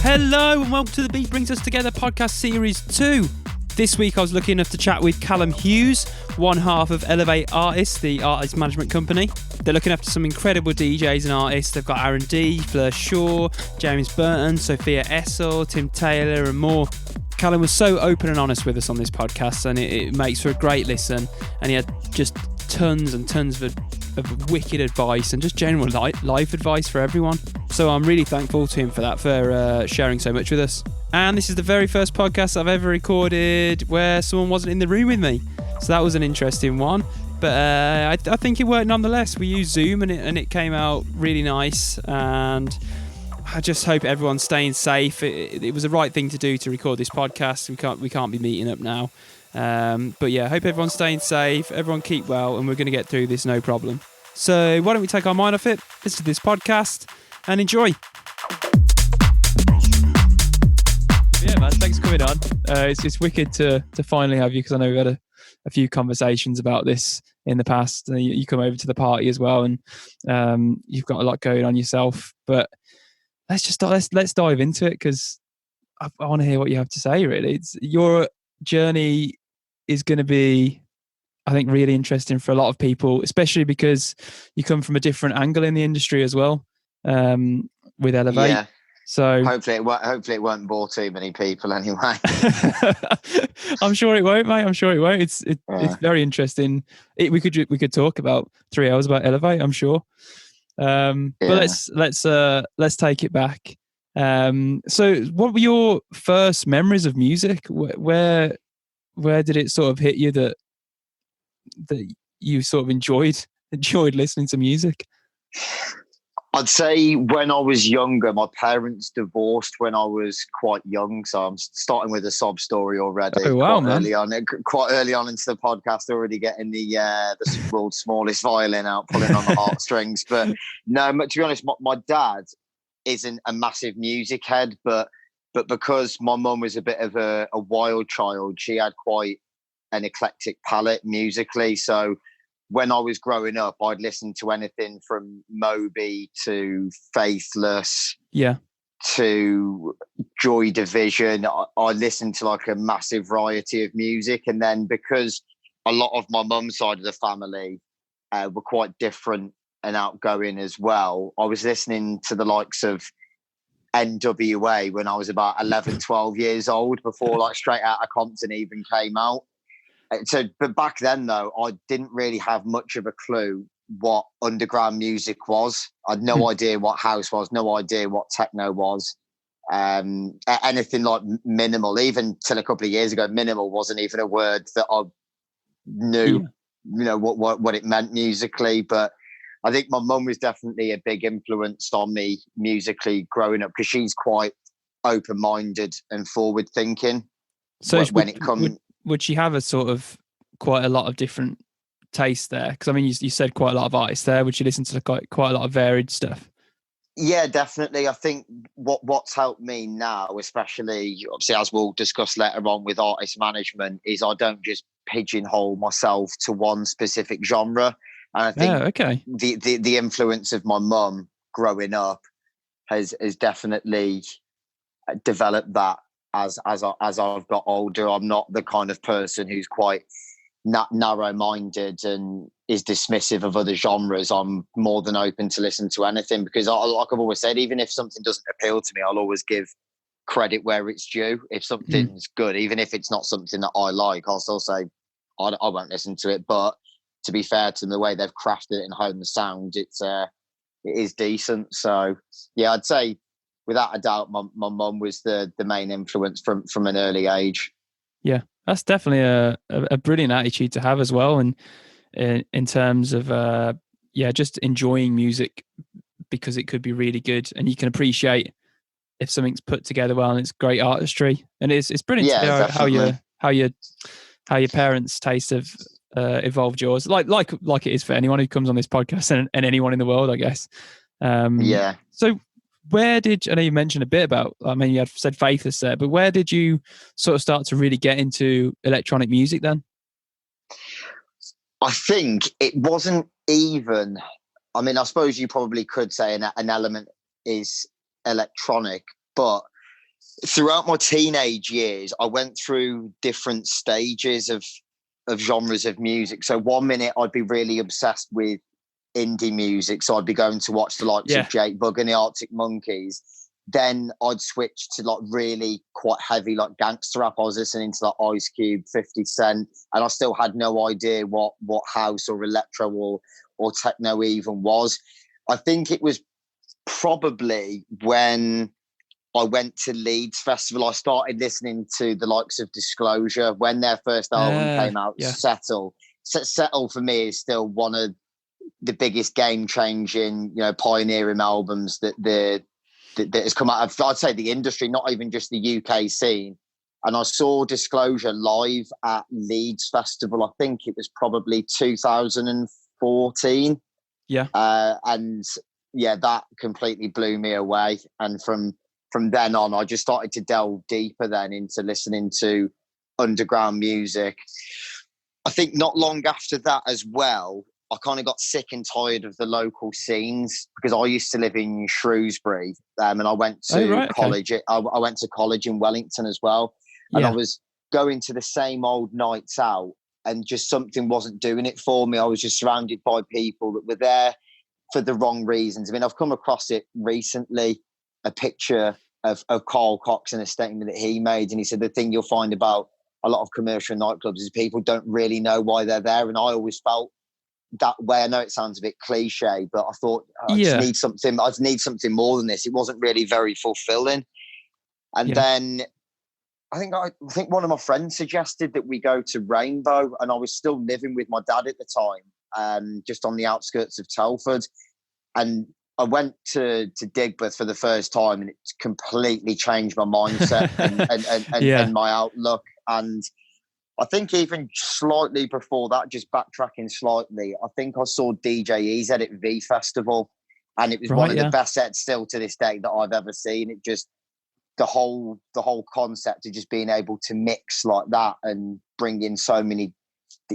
Hello and welcome to the Beat Brings Us Together podcast series 2. This week I was lucky enough to chat with Callum Hughes, one half of Elevate Artists, the artist management company. They're looking after some incredible DJs and artists. They've got Aaron D, Fleur Shaw, James Burton, Sophia Essel, Tim Taylor and more. Callum was so open and honest with us on this podcast, and it makes for a great listen, and he had just tons and tons of wicked advice and just general life advice for everyone. So I'm really thankful to him for that, for sharing so much with us. And this is the very first podcast I've ever recorded where someone wasn't in the room with me. So that was an interesting one. But I think it worked nonetheless. We used Zoom and it came out really nice. And I just hope everyone's staying safe. It was the right thing to do to record this podcast. We can't be meeting up now. But yeah, I hope everyone's staying safe, everyone keep well, and we're going to get through this no problem. So why don't we take our mind off it, listen to this podcast, and enjoy. Yeah, man, thanks for coming on. It's wicked to finally have you, because I know we've had a few conversations about this in the past. You come over to the party as well, and you've got a lot going on yourself. But let's dive into it, because I want to hear what you have to say. Really, it's your journey is going to be, I think, really interesting for a lot of people, especially because you come from a different angle in the industry as well, with Elevate. Yeah. So hopefully it won't bore too many people anyway. I'm sure it won't, mate. I'm sure it won't. It's very interesting. We could talk about 3 hours about Elevate, I'm sure. But let's take it back. So what were your first memories of music? Where did it sort of hit you that you sort of enjoyed listening to music? I'd say when I was younger, my parents divorced when I was quite young, so I'm starting with a sob story already. Oh wow, quite early on into the podcast, already getting the world's smallest violin out, pulling on the heartstrings. But no, to be honest, my dad isn't a massive music head, but because my mum was a bit of a wild child, she had quite an eclectic palette musically. So when I was growing up, I'd listen to anything from Moby to Faithless, to Joy Division. I listened to like a massive variety of music. And then because a lot of my mum's side of the family were quite different and outgoing as well, I was listening to the likes of NWA when I was about 11, 12 years old, before like Straight Outta Compton even came out. So, but back then though, I didn't really have much of a clue what underground music was. I had no idea what house was, no idea what techno was. Anything like minimal, even till a couple of years ago, minimal wasn't even a word that I knew, what it meant musically. But I think my mum was definitely a big influence on me musically growing up, because she's quite open-minded and forward-thinking. So when it comes, would she have a sort of quite a lot of different tastes there? Because I mean, you said quite a lot of artists there. Would she listen to quite a lot of varied stuff? Yeah, definitely. I think what's helped me now, especially obviously as we'll discuss later on with artist management, is I don't just pigeonhole myself to one specific genre. And I think the influence of my mum growing up has definitely developed that as I've got older. I'm not the kind of person who's quite narrow-minded and is dismissive of other genres. I'm more than open to listen to anything, because like I've always said, even if something doesn't appeal to me, I'll always give credit where it's due. If something's good, even if it's not something that I like, I'll still say I won't listen to it. But to be fair to them, the way they've crafted it and honed the sound, it is decent. So yeah, I'd say without a doubt, my mum was the main influence from an early age. Yeah, that's definitely a brilliant attitude to have as well. And in terms of, just enjoying music because it could be really good, and you can appreciate if something's put together well and it's great artistry. And it's brilliant to hear how your parents' taste have evolved yours, like it is for anyone who comes on this podcast and anyone in the world, I guess. So where did, I know you mentioned a bit about, I mean, you had said Faithless there, but where did you sort of start to really get into electronic music then? I think it wasn't even, I mean, I suppose you probably could say an element is electronic. But throughout my teenage years, I went through different stages of genres of music. So one minute I'd be really obsessed with indie music. So I'd be going to watch the likes of Jake Bugg and the Arctic Monkeys. Then I'd switch to like really quite heavy, like gangster rap. I was listening to like Ice Cube, 50 Cent, and I still had no idea what house or electro or techno even was. I think it was probably when I went to Leeds Festival, I started listening to the likes of Disclosure when their first album came out, Settle. Settle for me is still one of the biggest game-changing, pioneering albums that has come out of, I'd say, the industry, not even just the UK scene. And I saw Disclosure live at Leeds Festival. I think it was probably 2014. Yeah. And yeah, that completely blew me away. And from then on, I just started to delve deeper then into listening to underground music. I think not long after that as well, I kind of got sick and tired of the local scenes because I used to live in Shrewsbury, and I went to college. Okay. I went to college in Wellington as well, and I was going to the same old nights out, and just something wasn't doing it for me. I was just surrounded by people that were there for the wrong reasons. I mean, I've come across it recently, a picture of Carl Cox and a statement that he made, and he said the thing you'll find about a lot of commercial nightclubs is people don't really know why they're there, and I always felt that way. I know it sounds a bit cliche, but I thought I just need something. I need something more than this. It wasn't really very fulfilling. And then I think one of my friends suggested that we go to Rainbow, and I was still living with my dad at the time, just on the outskirts of Telford. And I went to Digbeth for the first time, and it completely changed my mindset and my outlook. And I think even slightly before that, just backtracking slightly, I think I saw DJ EZ at V Festival, and it was one of the best sets still to this day that I've ever seen. It just, the whole concept of just being able to mix like that and bring in so many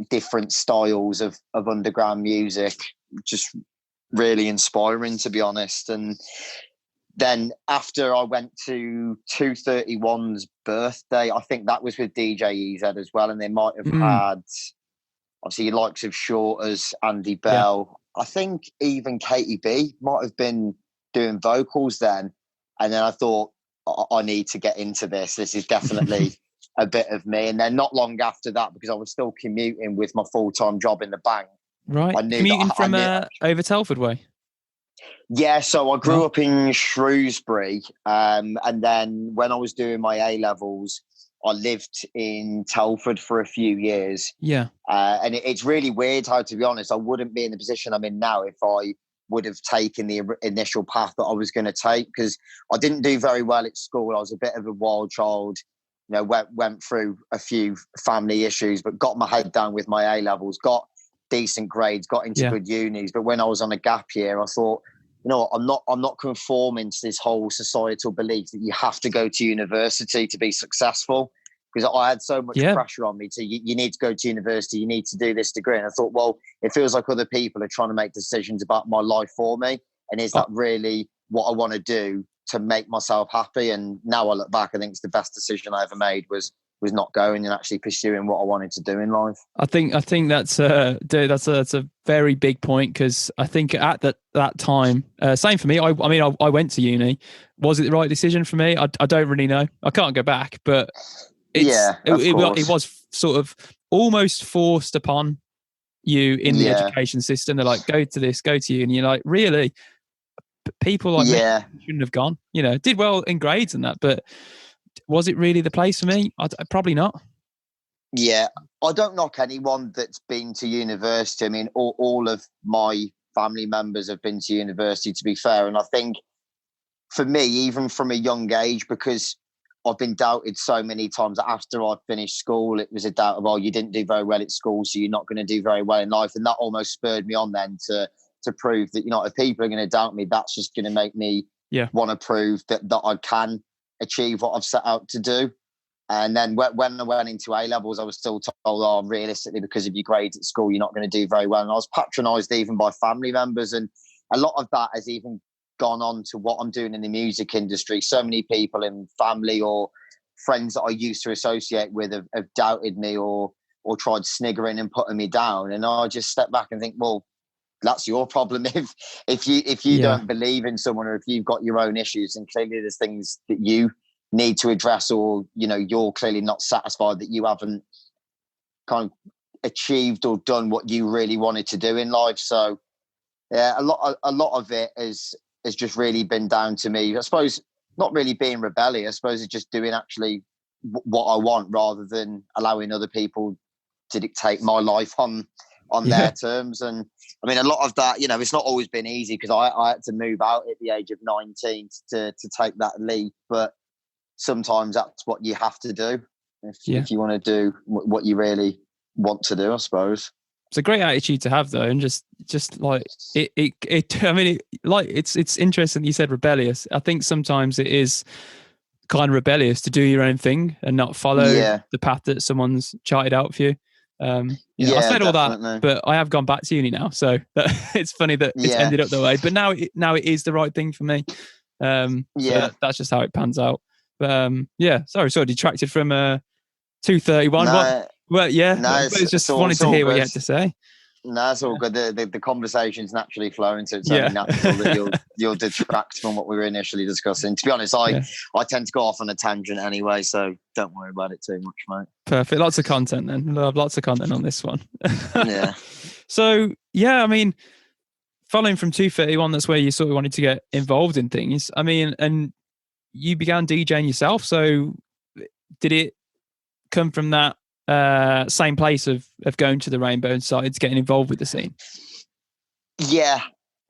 different styles of underground music, just really inspiring, to be honest. And then after I went to 231's birthday, I think that was with DJ EZ as well. And they might have had, obviously, the likes of Shorters, Andy Bell. I think even Katie B might have been doing vocals then. And then I thought, I need to get into this. This is definitely a bit of me. And then not long after that, because I was still commuting with my full-time job in the bank. Right. Commuting from over Telford way? Yeah, so I grew up in Shrewsbury, and then when I was doing my A-levels, I lived in Telford for a few years. Yeah. And it's really weird how, to be honest, I wouldn't be in the position I'm in now if I would have taken the initial path that I was going to take, because I didn't do very well at school. I was a bit of a wild child, went through a few family issues, but got my head down with my A-levels, got decent grades, got into good unis. But when I was on a gap year, I thought, I'm not conforming to this whole societal belief that you have to go to university to be successful, because I had so much pressure on me to, you need to go to university, you need to do this degree. And I thought, well, it feels like other people are trying to make decisions about my life for me. And is that really what I want to do to make myself happy? And now I look back, I think it's the best decision I ever made was not going and actually pursuing what I wanted to do in life. I think that's a very big point, because I think at that time, same for me. I went to uni. Was it the right decision for me? I don't really know. I can't go back, but it was sort of almost forced upon you in the education system. They're like, go to this, go to uni. And you're like, really? People like me shouldn't have gone. Did well in grades and that, but was it really the place for me? Probably not. Yeah, I don't knock anyone that's been to university. I mean, all of my family members have been to university, to be fair. And I think for me, even from a young age, because I've been doubted so many times after I'd finished school, it was a doubt of, oh, you didn't do very well at school, so you're not going to do very well in life. And that almost spurred me on then to prove that, if people are going to doubt me, that's just going to make me want to prove that I can achieve what I've set out to do. And then when I went into A-levels, I was still told, realistically, because of your grades at school, you're not going to do very well. And I was patronised even by family members. And a lot of that has even gone on to what I'm doing in the music industry, so many people in family or friends that I used to associate with have doubted me or tried sniggering and putting me down. And I just step back and think, well, that's your problem. If you Yeah. don't believe in someone, or if you've got your own issues, and clearly there's things that you need to address, or you're clearly not satisfied that you haven't kind of achieved or done what you really wanted to do in life. So yeah, a lot of it has just really been down to me. I suppose not really being rebellious. I suppose it's just doing actually what I want, rather than allowing other people to dictate my life on their terms. And I mean, a lot of that, it's not always been easy, because I had to move out at the age of 19 to take that leap. But sometimes that's what you have to do if you want to do what you really want to do, I suppose. It's a great attitude to have, though, and just like it. I mean, it's interesting that you said rebellious. I think sometimes it is kind of rebellious to do your own thing and not follow the path that someone's charted out for you. I said all that, but I have gone back to uni now, so it's funny that it's ended up that way. But now it is the right thing for me. So that's just how it pans out. But sorry, sort of detracted from 231. No, well, yeah, no, it's just wanted to hear what you had to say. No, that's all good. The conversation's naturally flowing, so it's only natural that you'll detract from what we were initially discussing. To be honest, I tend to go off on a tangent anyway, so don't worry about it too much, mate. Perfect. Lots of content then. We'll have lots of content on this one. Yeah. So, I mean, following from 231, that's where you sort of wanted to get involved in things. I mean, and you began DJing yourself. So did it come from that same place of going to the Rainbow Sides, getting involved with the scene? Yeah.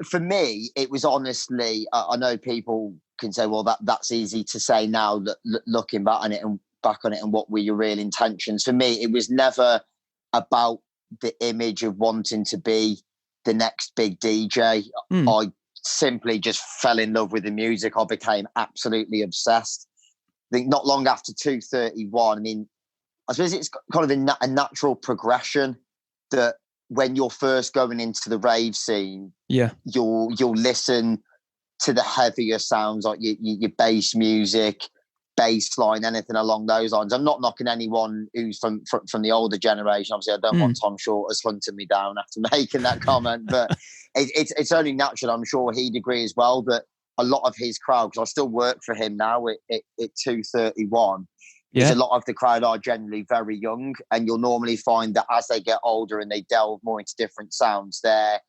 For me, it was honestly, I know people can say, well, that's easy to say now, looking back on it and what were your real intentions. For me, it was never about the image of wanting to be the next big DJ. I simply just fell in love with the music. I became absolutely obsessed. I think not long after 231, I mean, I suppose it's kind of a natural progression that when you're first going into the rave scene, you'll listen to the heavier sounds, like your bass music, bass line, anything along those lines. I'm not knocking anyone who's from the older generation. Obviously, I don't want Tom Short as hunting me down after making that comment, but it's only natural. I'm sure he'd agree as well that a lot of his crowd, because I still work for him now at 231, is a lot of the crowd are generally very young, and you'll normally find that as they get older and they delve more into different sounds, their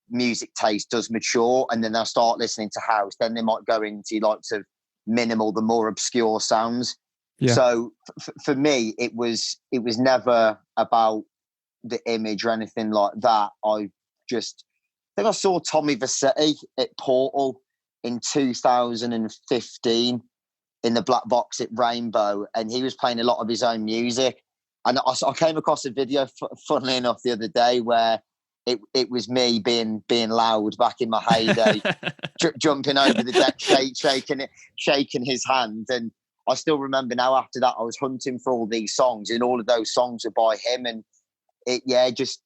music taste does mature, and then they'll start listening to house. Then they might go into likes of minimal, the more obscure sounds. So for me, it was never about the image or anything like that. I think I saw Tommy Vassetti at Portal in 2015 in the black box at Rainbow, and he was playing a lot of his own music. And I came across a video, funnily enough, the other day where it was me being loud back in my heyday, jumping over the deck, shaking his hand. And I still remember now, after that, I was hunting for all these songs, and all of those songs were by him. And just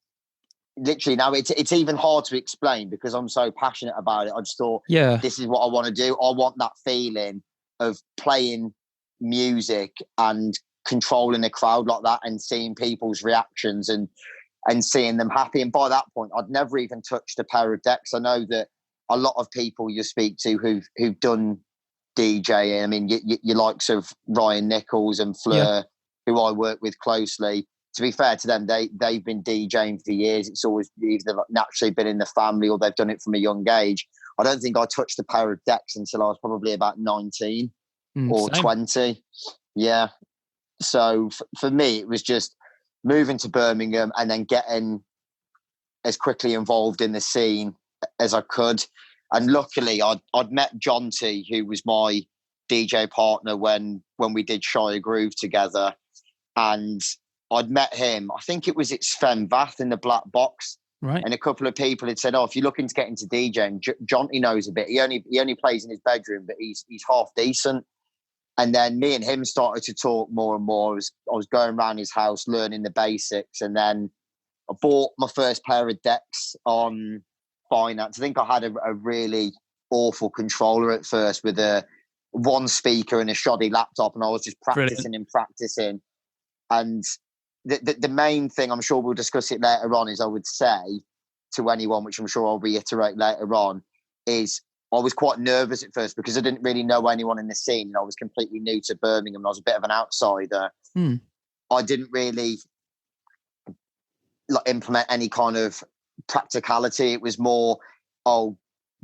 literally now it's even hard to explain because I'm so passionate about it. I just thought, this is what I want to do. I want that feeling of playing music and controlling a crowd like that and seeing people's reactions and seeing them happy. And by that point, I'd never even touched a pair of decks. I know that a lot of people you speak to who've done DJing, I mean, your likes of Ryan Nichols and Fleur, who I work with closely, to be fair to them, they've been DJing for years. It's always either naturally been in the family or they've done it from a young age. I don't think I touched a pair of decks until I was probably about 19 or 20. Yeah. So for me, it was just moving to Birmingham and then getting as quickly involved in the scene as I could. And luckily, I'd met John T, who was my DJ partner when we did Shire Groove together. And I'd met him, I think it was at Sven Vath in the Black Box. Right. And a couple of people had said, if you're looking to get into DJing, Jonty knows a bit. He only plays in his bedroom, but he's half decent. And then me and him started to talk more and more. I was going around his house, learning the basics. And then I bought my first pair of decks on finance. I think I had a really awful controller at first with a one speaker and a shoddy laptop, and I was just practicing Brilliant. and practicing. And the main thing, I'm sure we'll discuss it later on, is I would say to anyone, which I'm sure I'll reiterate later on, is I was quite nervous at first because I didn't really know anyone in the scene. I was completely new to Birmingham. I was a bit of an outsider. I didn't really implement any kind of practicality. It was more,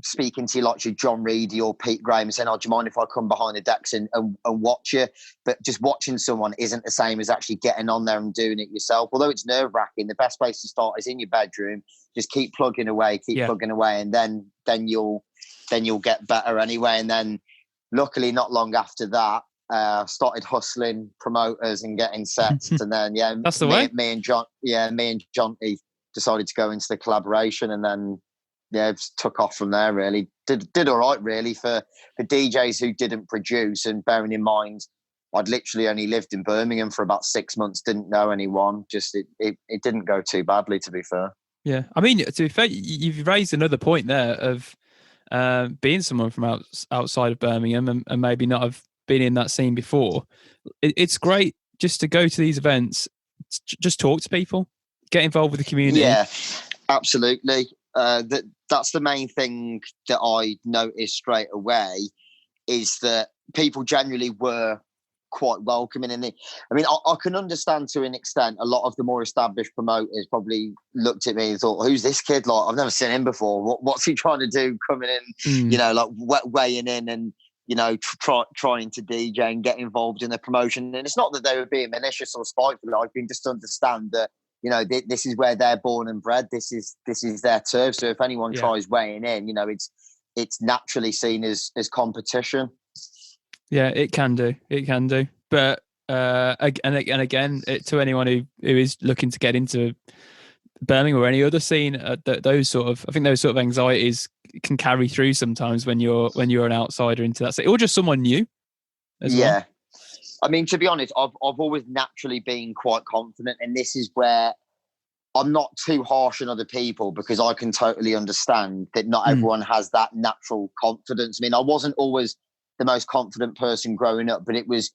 speaking to you like you're John Reedy or Pete Graham and saying, do you mind if I come behind the decks and watch you? But just watching someone isn't the same as actually getting on there and doing it yourself. Although it's nerve-wracking, the best place to start is in your bedroom. Just keep plugging away, plugging away, and then you'll get better anyway. And then luckily not long after that, started hustling promoters and getting sets. And then that's the way. Me and Jonty decided to go into the collaboration, and then it took off from there. Really did all right really for DJs who didn't produce. And bearing in mind, I'd literally only lived in Birmingham for about 6 months, didn't know anyone. Just it didn't go too badly, to be fair. Yeah, I mean, to be fair, you've raised another point there of being someone from outside of Birmingham and maybe not have been in that scene before. It's great just to go to these events, just talk to people, get involved with the community. Yeah, absolutely. That's the main thing that I noticed straight away, is that people generally were quite welcoming. And I can understand to an extent a lot of the more established promoters probably looked at me and thought, who's this kid? Like, I've never seen him before. What's he trying to do coming in, weighing in and, trying to DJ and get involved in the promotion. And it's not that they were being malicious or spiteful. I can just understand that, this is where they're born and bred. This is their turf. So if anyone tries weighing in, it's naturally seen as competition. Yeah, it can do. But again, to anyone who is looking to get into Birmingham or any other scene, those sort of anxieties can carry through sometimes when you're an outsider into that scene, or just someone new as well. I mean, to be honest, I've always naturally been quite confident, and this is where I'm not too harsh on other people, because I can totally understand that not everyone has that natural confidence. I mean, I wasn't always the most confident person growing up, but it was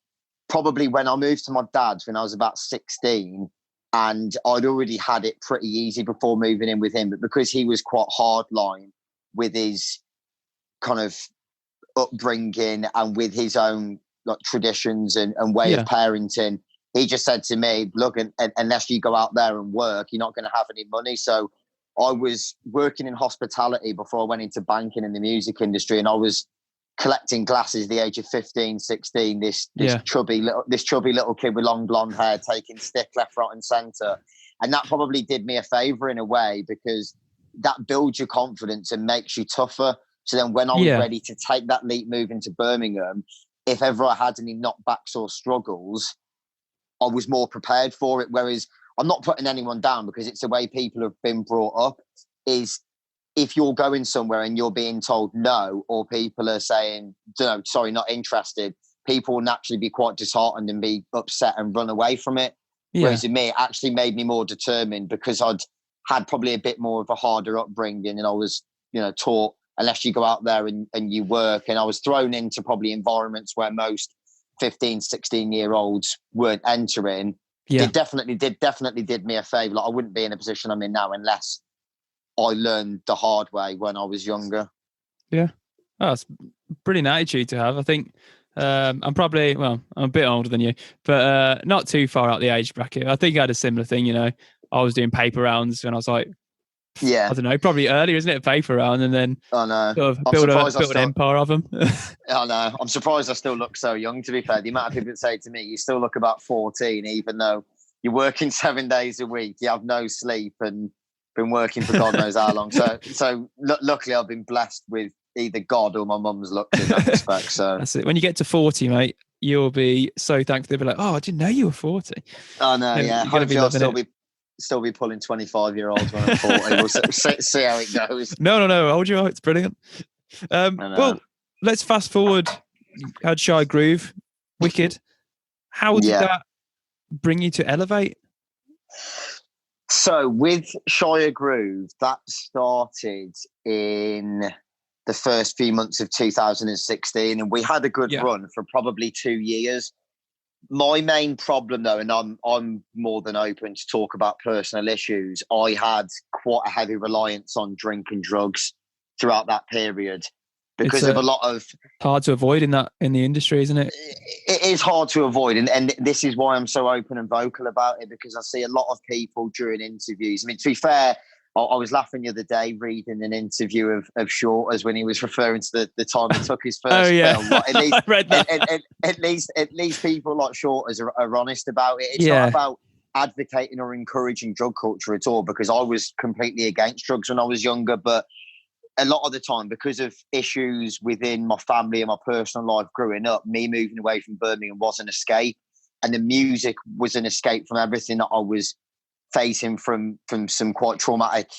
probably when I moved to my dad's when I was about 16, and I'd already had it pretty easy before moving in with him. But because he was quite hardline with his kind of upbringing and with his own traditions and way of parenting, he just said to me, look, unless you go out there and work, you're not going to have any money. So I was working in hospitality before I went into banking in the music industry, and I was collecting glasses at the age of 15, 16, this chubby little kid with long blonde hair taking stick left, right and centre. And that probably did me a favour in a way, because that builds your confidence and makes you tougher. So then when I was ready to take that leap move into Birmingham, if ever I had any knockbacks or struggles, I was more prepared for it. Whereas I'm not putting anyone down, because it's the way people have been brought up, is if you're going somewhere and you're being told no, or people are saying, no, sorry, not interested, people will naturally be quite disheartened and be upset and run away from it. Whereas in me, it actually made me more determined, because I'd had probably a bit more of a harder upbringing, and I was, taught, unless you go out there and you work. And I was thrown into probably environments where most 15, 16-year-olds weren't entering. It definitely did me a favour. Like, I wouldn't be in a position I'm in now unless I learned the hard way when I was younger. Yeah. Oh, that's a brilliant attitude to have. I think I'm a bit older than you, but not too far out the age bracket. I think I had a similar thing, I was doing paper rounds when I was like, I don't know, probably earlier, isn't it? Paper round, and then I know. Sort of build an empire of them. I know. I'm surprised I still look so young, to be fair. The amount of people that say to me, you still look about 14, even though you're working 7 days a week, you have no sleep and been working for God knows how long. So luckily I've been blessed with either God or my mum's luck in that respect. So that's it. When you get to 40, mate, you'll be so thankful. They'll be like, oh, I didn't know you were 40. I know, yeah. Hopefully I'll still be pulling 25-year-olds when I'm 40. We'll see how it goes. No. Hold you out. It's brilliant. Well, let's fast forward. You had Shy Groove, Wicked. How did that bring you to Elevate? So with Shire Groove, that started in the first few months of 2016, and we had a good run for probably 2 years. My main problem, though, and I'm more than open to talk about personal issues, I had quite a heavy reliance on drink and drugs throughout that period because of a lot of hard to avoid in the industry, isn't it? It is hard to avoid, and this is why I'm so open and vocal about it, because I see a lot of people during interviews. I mean, to be fair, I was laughing the other day reading an interview of Shorter's when he was referring to the time he took his first film. Like, at least, I read that. At least people like Shorter's are honest about it. It's not about advocating or encouraging drug culture at all, because I was completely against drugs when I was younger. But a lot of the time, because of issues within my family and my personal life growing up, me moving away from Birmingham was an escape, and the music was an escape from everything that I was facing from some quite traumatic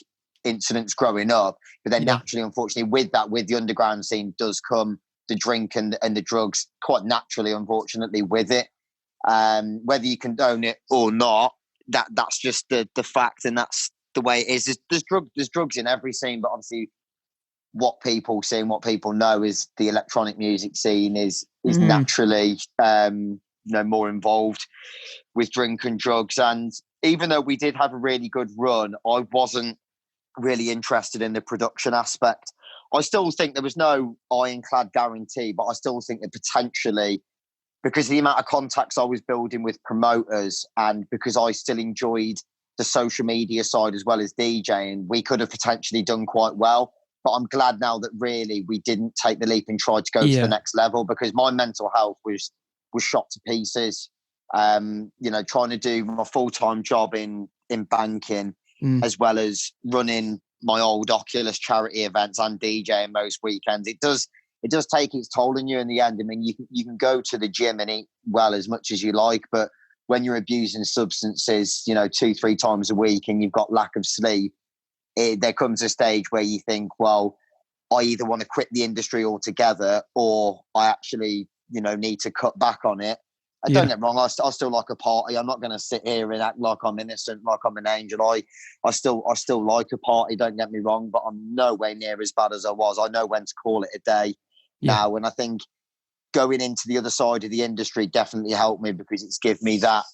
incidents growing up. But then naturally, unfortunately, with the underground scene does come the drink and the drugs quite naturally, unfortunately, with it. Whether you condone it or not, that's just the fact, and that's the way it is. There's drugs in every scene, but obviously what people see and what people know is the electronic music scene is naturally more involved with drink and drugs. And even though we did have a really good run, I wasn't really interested in the production aspect. I still think there was no ironclad guarantee, but I still think that potentially, because of the amount of contacts I was building with promoters, and because I still enjoyed the social media side as well as DJing, we could have potentially done quite well. But I'm glad now that really we didn't take the leap and try to go to the next level, because my mental health was shot to pieces. Trying to do my full-time job in banking, as well as running my old Oculus charity events and DJing most weekends. It does take its toll on you in the end. I mean, you can go to the gym and eat well as much as you like, but when you're abusing substances, 2-3 times a week, and you've got lack of sleep, there comes a stage where you think, well, I either want to quit the industry altogether, or I actually, need to cut back on it. Don't get me wrong, I still like a party. I'm not going to sit here and act like I'm innocent, like I'm an angel. I still like a party, don't get me wrong, but I'm nowhere near as bad as I was. I know when to call it a day now. And I think going into the other side of the industry definitely helped me, because it's given me that,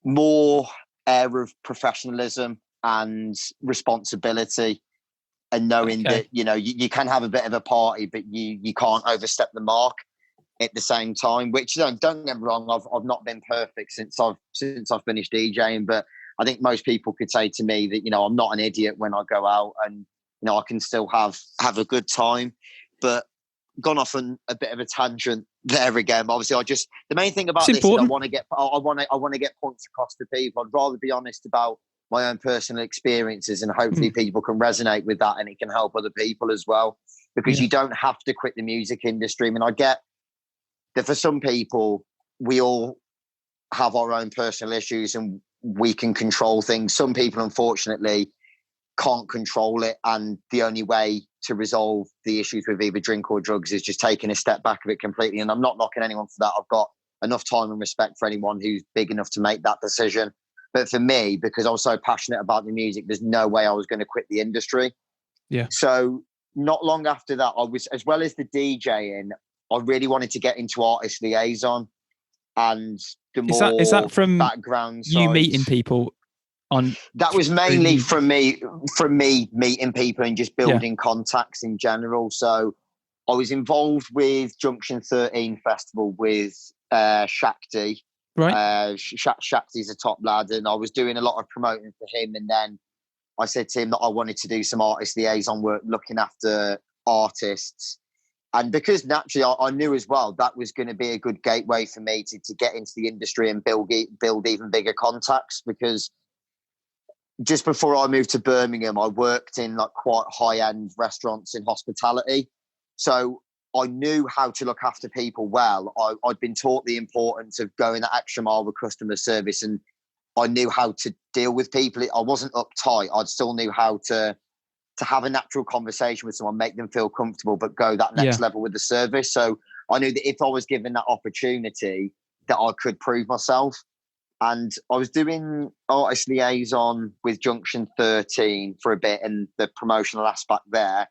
more air of professionalism and responsibility, and knowing that you can have a bit of a party, but you can't overstep the mark at the same time. Which don't get me wrong, I've not been perfect since I've finished DJing, but I think most people could say to me that I'm not an idiot when I go out, and I can still have a good time. But gone off on a bit of a tangent there again. Obviously, the main thing about this is I want to get points across to people. I'd rather be honest about my own personal experiences, and hopefully people can resonate with that, and it can help other people as well, because you don't have to quit the music industry. I mean, I get that for some people, we all have our own personal issues and we can control things. Some people, unfortunately, can't control it, and the only way to resolve the issues with either drink or drugs is just taking a step back of it completely. And I'm not knocking anyone for that. I've got enough time and respect for anyone who's big enough to make that decision. But for me, because I was so passionate about the music, there's no way I was going to quit the industry. Yeah. So not long after that, I was, as well as the DJing, I really wanted to get into artist liaison, and the more is that from background you sides. Meeting people on? That was mainly from me meeting people and just building contacts in general. So I was involved with Junction 13 Festival with Shakti. Right. Shakti's a top lad, and I was doing a lot of promoting for him. And then I said to him that I wanted to do some artist liaison work, looking after artists. And because naturally I knew as well that was going to be a good gateway for me to get into the industry and build even bigger contacts. Because just before I moved to Birmingham, I worked in like quite high-end restaurants in hospitality. So I knew how to look after people well. I'd been taught the importance of going that extra mile with customer service, and I knew how to deal with people. I wasn't uptight. I still knew how to have a natural conversation with someone, make them feel comfortable, but go that next level with the service. So I knew that if I was given that opportunity, that I could prove myself. And I was doing artist liaison with Junction 13 for a bit, and the promotional aspect there.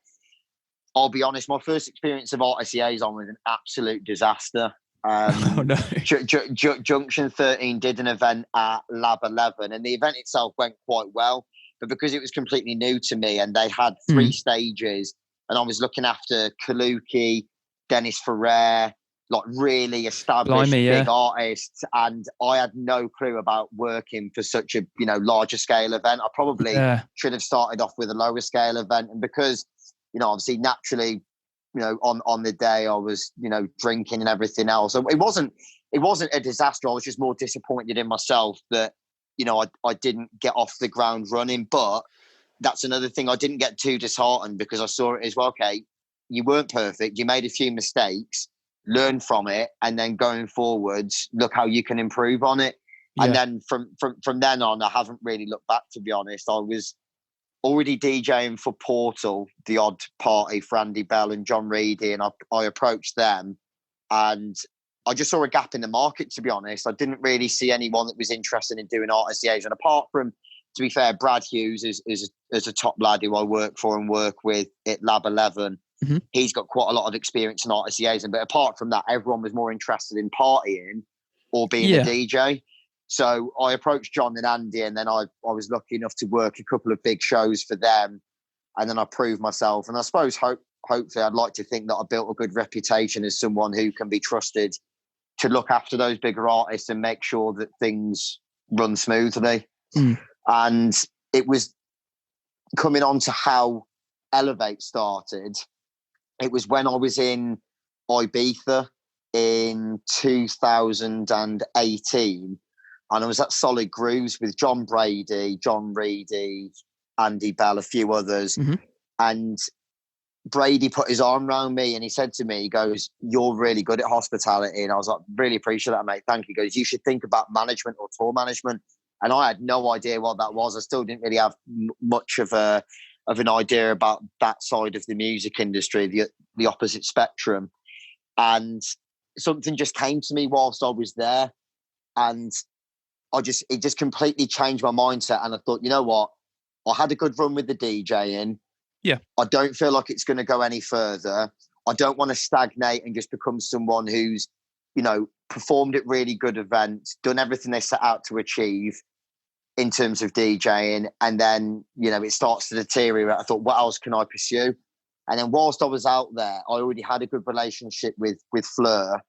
I'll be honest, my first experience of artist liaison was an absolute disaster. Oh no. Junction 13 did an event at Lab 11, and the event itself went quite well. But because it was completely new to me, and they had 3 stages, and I was looking after Kaluki, Dennis Ferrer, like really established big artists, and I had no clue about working for such a larger scale event. I probably should have started off with a lower scale event, and because obviously naturally, on the day I was drinking and everything else. So it wasn't a disaster. I was just more disappointed in myself that I didn't get off the ground running. But that's another thing. I didn't get too disheartened because I saw it as well. Okay, you weren't perfect. You made a few mistakes. Learn from it, and then going forwards, look how you can improve on it. Yeah. And then from then on, I haven't really looked back, to be honest. I was already DJing for Portal, the odd party for Andy Bell and John Reedy, and I approached them, and I just saw a gap in the market, to be honest. I didn't really see anyone that was interested in doing artist liaison, apart from, to be fair, Brad Hughes is a top lad who I work for and work with at Lab 11. Mm-hmm. He's got quite a lot of experience in artist liaison, but apart from that, everyone was more interested in partying or being a DJ. So I approached John and Andy, and then I was lucky enough to work a couple of big shows for them, and then I proved myself. And I suppose hopefully I'd like to think that I built a good reputation as someone who can be trusted to look after those bigger artists and make sure that things run smoothly. And it was coming on to how Elevate started. It was when I was in Ibiza in 2018, and I was at Solid Grooves with John Brady, John Reedy, Andy Bell, a few others. Mm-hmm. And Brady put his arm around me and he said to me, he goes, "You're really good at hospitality." And I was like, "Really appreciate that, mate. Thank you." He goes, "You should think about management or tour management." And I had no idea what that was. I still didn't really have much of an idea about that side of the music industry, the opposite spectrum. And something just came to me whilst I was there, and it just completely changed my mindset. And I thought, you know what? I had a good run with the DJing. Yeah. I don't feel like it's going to go any further. I don't want to stagnate and just become someone who's, performed at really good events, done everything they set out to achieve in terms of DJing, and then, it starts to deteriorate. I thought, what else can I pursue? And then whilst I was out there, I already had a good relationship with Fleur,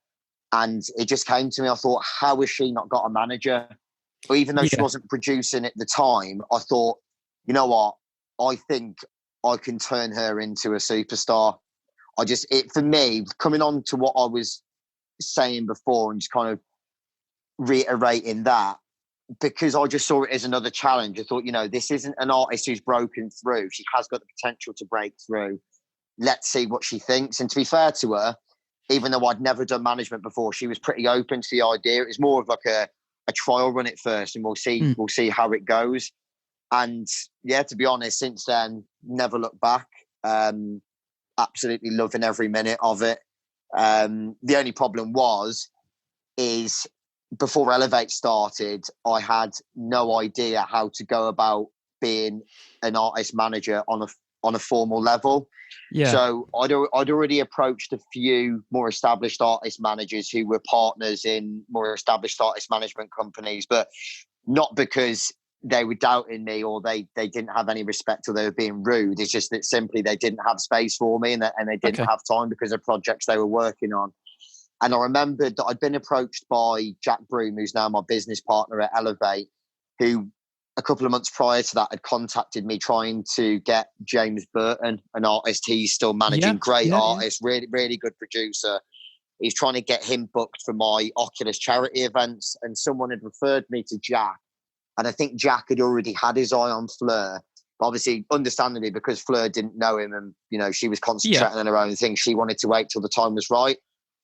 and it just came to me. I thought, how has she not got a manager? But even though she wasn't producing at the time, I thought, you know what? I think I can turn her into a superstar. For me, coming on to what I was saying before and just kind of reiterating that, because I just saw it as another challenge. I thought, this isn't an artist who's broken through. She has got the potential to break through. Let's see what she thinks. And to be fair to her, even though I'd never done management before, she was pretty open to the idea. It was more of like a trial run at first, and we'll see how it goes. And to be honest, since then, never looked back. Absolutely loving every minute of it. The only problem is before Elevate started, I had no idea how to go about being an artist manager on a formal level. Yeah. So I'd already approached a few more established artist managers who were partners in more established artist management companies, but not because they were doubting me or they didn't have any respect or they were being rude. It's just that simply they didn't have space for me and they didn't have time because of projects they were working on. And I remembered that I'd been approached by Jack Broom, who's now my business partner at Elevate, who a couple of months prior to that had contacted me trying to get James Burton, an artist he's still managing, great artist, really, really good producer. He's trying to get him booked for my Oculus charity events. And someone had referred me to Jack. And I think Jack had already had his eye on Fleur. But obviously, understandably, because Fleur didn't know him and, she was concentrating on her own thing, she wanted to wait till the time was right.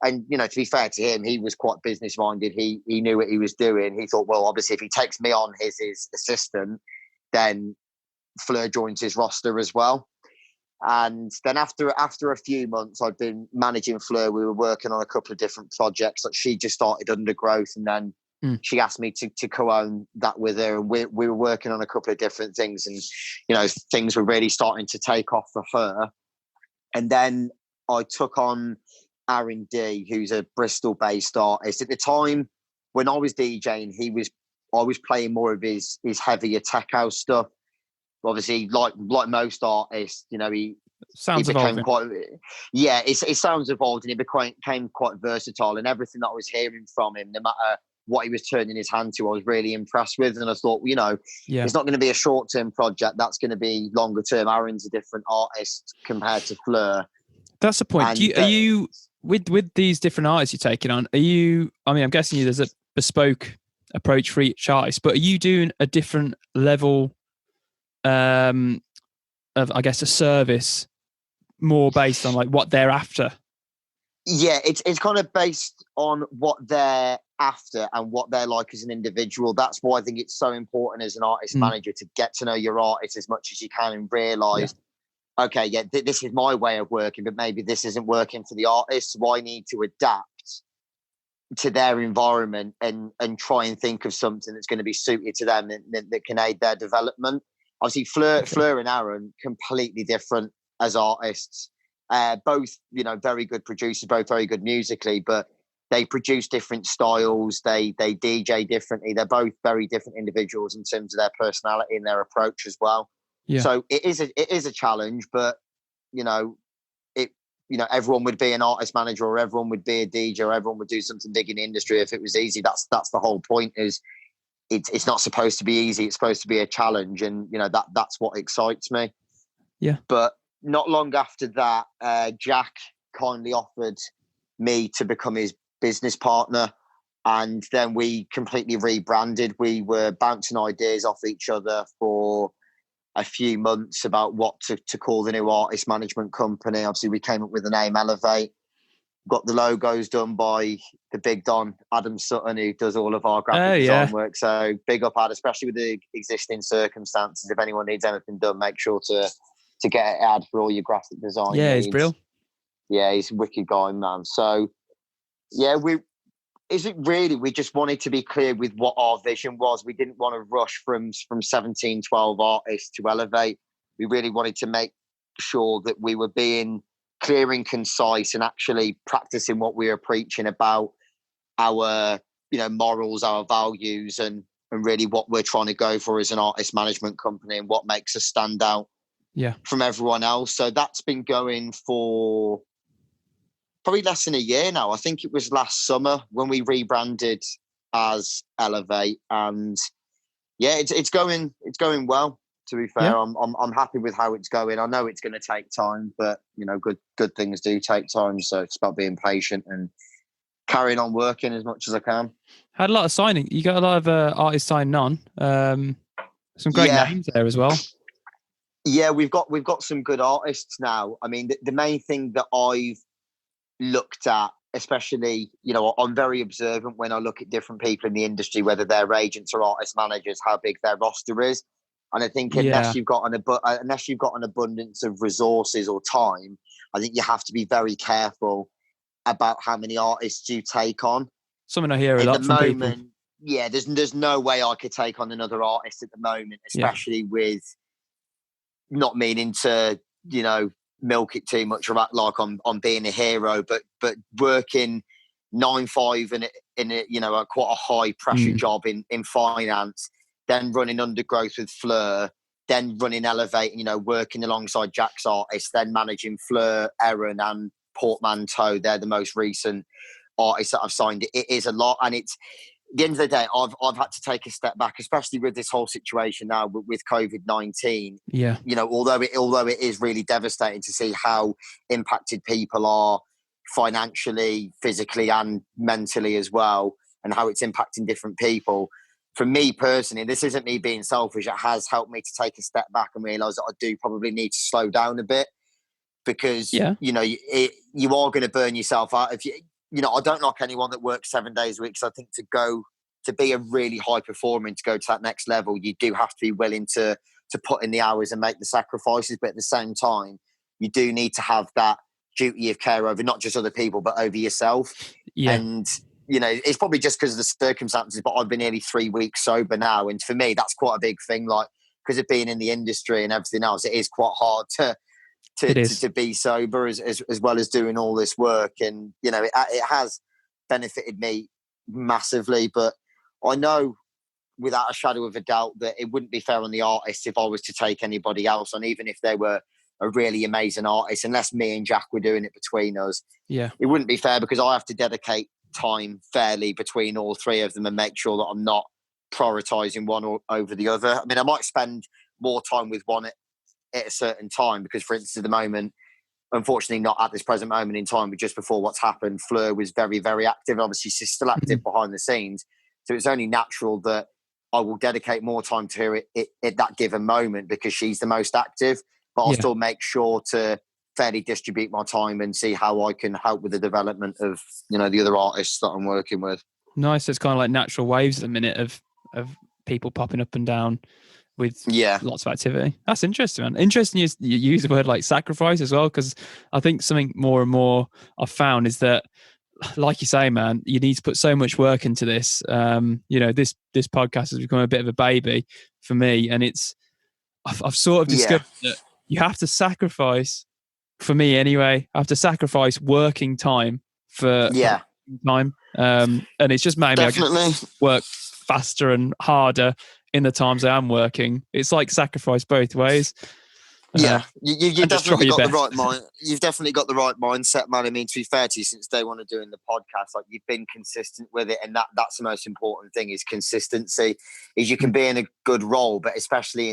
And, to be fair to him, he was quite business-minded. He knew what he was doing. He thought, well, obviously, if he takes me on as his assistant, then Fleur joins his roster as well. And then after a few months, I'd been managing Fleur. We were working on a couple of different projects. Like she just started Undergrowth, and then she asked me to co-own that with her. And we were working on a couple of different things, and things were really starting to take off for her. And then I took on Aaron D, who's a Bristol-based artist. At the time when I was DJing, I was playing more of his heavier tech house stuff. Obviously, like most artists, he Sounds became evolving. quite, yeah, it sounds evolved, and he became quite versatile. And everything that I was hearing from him, no matter what he was turning his hand to, I was really impressed with. And I thought, Yeah, it's not going to be a short-term project. That's going to be longer term. Aaron's a different artist compared to Fleur. that's the point. And Are you with these different artists you're taking on? Are you? I mean, I'm guessing there's a bespoke approach for each artist, but are you doing a different level of, I guess, a service more based on like what they're after? Yeah, it's kind of based on what they're after and what they're like as an individual. That's why I think it's so important as an artist manager to get to know your artist as much as you can and realize, okay, yeah, this is my way of working, but maybe this isn't working for the artist. So I need to adapt to their environment and try and think of something that's going to be suited to them that can aid their development. Obviously, Fleur and Aaron, completely different as artists. Both, very good producers, both very good musically, but they produce different styles. They DJ differently. They're both very different individuals in terms of their personality and their approach as well. Yeah. So it is a challenge, but everyone would be an artist manager, or everyone would be a DJ, or everyone would do something big in the industry if it was easy. That's the whole point. Is it's not supposed to be easy. It's supposed to be a challenge, and that's what excites me. Yeah. But not long after that, Jack kindly offered me to become his business partner, and then we completely rebranded. We were bouncing ideas off each other for a few months about what to call the new artist management company. Obviously, we came up with the name Elevate. Got the logos done by the big Don, Adam Sutton, who does all of our graphic design work. So big up, Ad, especially with the existing circumstances. If anyone needs anything done, make sure to get it Ad for all your graphic design Yeah, needs. he's brilliant. Yeah, he's a wicked guy, man. So, yeah, we just wanted to be clear with what our vision was. We didn't want to rush from 17, 12 artists to Elevate. We really wanted to make sure that we were being clear and concise and actually practicing what we were preaching about our, morals, our values, and really what we're trying to go for as an artist management company and what makes us stand out from everyone else. So that's been going for probably less than a year now. I think it was last summer when we rebranded as Elevate, and it's going well. To be fair, I'm happy with how it's going. I know it's going to take time, but good things do take time. So it's about being patient and carrying on working as much as I can. Had a lot of signing. You got a lot of artists signing on. Some great names there as well. Yeah, we've got some good artists now. I mean, the main thing that I've looked at, especially, I'm very observant when I look at different people in the industry, whether they're agents or artist managers, how big their roster is. And I think unless you've got an abundance of resources or time, I think you have to be very careful about how many artists you take on. Something I hear a lot from people. Yeah, there's no way I could take on another artist at the moment, especially with not meaning to, milk it too much or act like I'm being a hero, but working 9-5 in a quite a high pressure job in finance, then running Undergrowth with Fleur, then running Elevate, working alongside Jack's artists, then managing Fleur, Aaron and Portmanteau. They're the most recent artists that I've signed. It is a lot, and it's at the end of the day, I've had to take a step back, especially with this whole situation now with COVID-19. Yeah. Although it is really devastating to see how impacted people are financially, physically, and mentally as well, and how it's impacting different people. For me personally, this isn't me being selfish. It has helped me to take a step back and realise that I do probably need to slow down a bit, because you are going to burn yourself out if you. I don't like anyone that works 7 days a week. So I think to be a really high performer and to go to that next level, you do have to be willing to put in the hours and make the sacrifices. But at the same time, you do need to have that duty of care over not just other people, but over yourself. Yeah. And, it's probably just because of the circumstances, but I've been nearly 3 weeks sober now. And for me, that's quite a big thing. Like, because of being in the industry and everything else, it is quite hard It to is. be sober as well as doing all this work. And, you know, it has benefited me massively. But I know without a shadow of a doubt that it wouldn't be fair on the artists if I was to take anybody else on, even if they were a really amazing artist, unless me and Jack were doing it between us. Yeah. It wouldn't be fair because I have to dedicate time fairly between all three of them and make sure that I'm not prioritizing one over the other. I mean, I might spend more time with one at a certain time because, for instance, at the moment, unfortunately not at this present moment in time, but just before what's happened, Fleur was very, very active. Obviously, she's still active behind the scenes. So it's only natural that I will dedicate more time to her at that given moment because she's the most active. But I'll still make sure to fairly distribute my time and see how I can help with the development of, you know, the other artists that I'm working with. Nice. It's kind of like natural waves at the minute of people popping up and down with lots of activity. That's interesting, man. Interesting you use the word like sacrifice as well, because I think something more and more I've found is that, like you say, man, you need to put so much work into this. You know, this podcast has become a bit of a baby for me, and I've sort of discovered that you have to sacrifice, for me anyway, I have to sacrifice working time for time. And it's just made me work faster and harder in the times I am working. It's like sacrifice both ways. You've definitely got the right mind. You've definitely got the right mindset, man. I mean, to be fair to you, since day one of doing the podcast, like you've been consistent with it, and that's the most important thing is consistency. Is you can be in a good role, but especially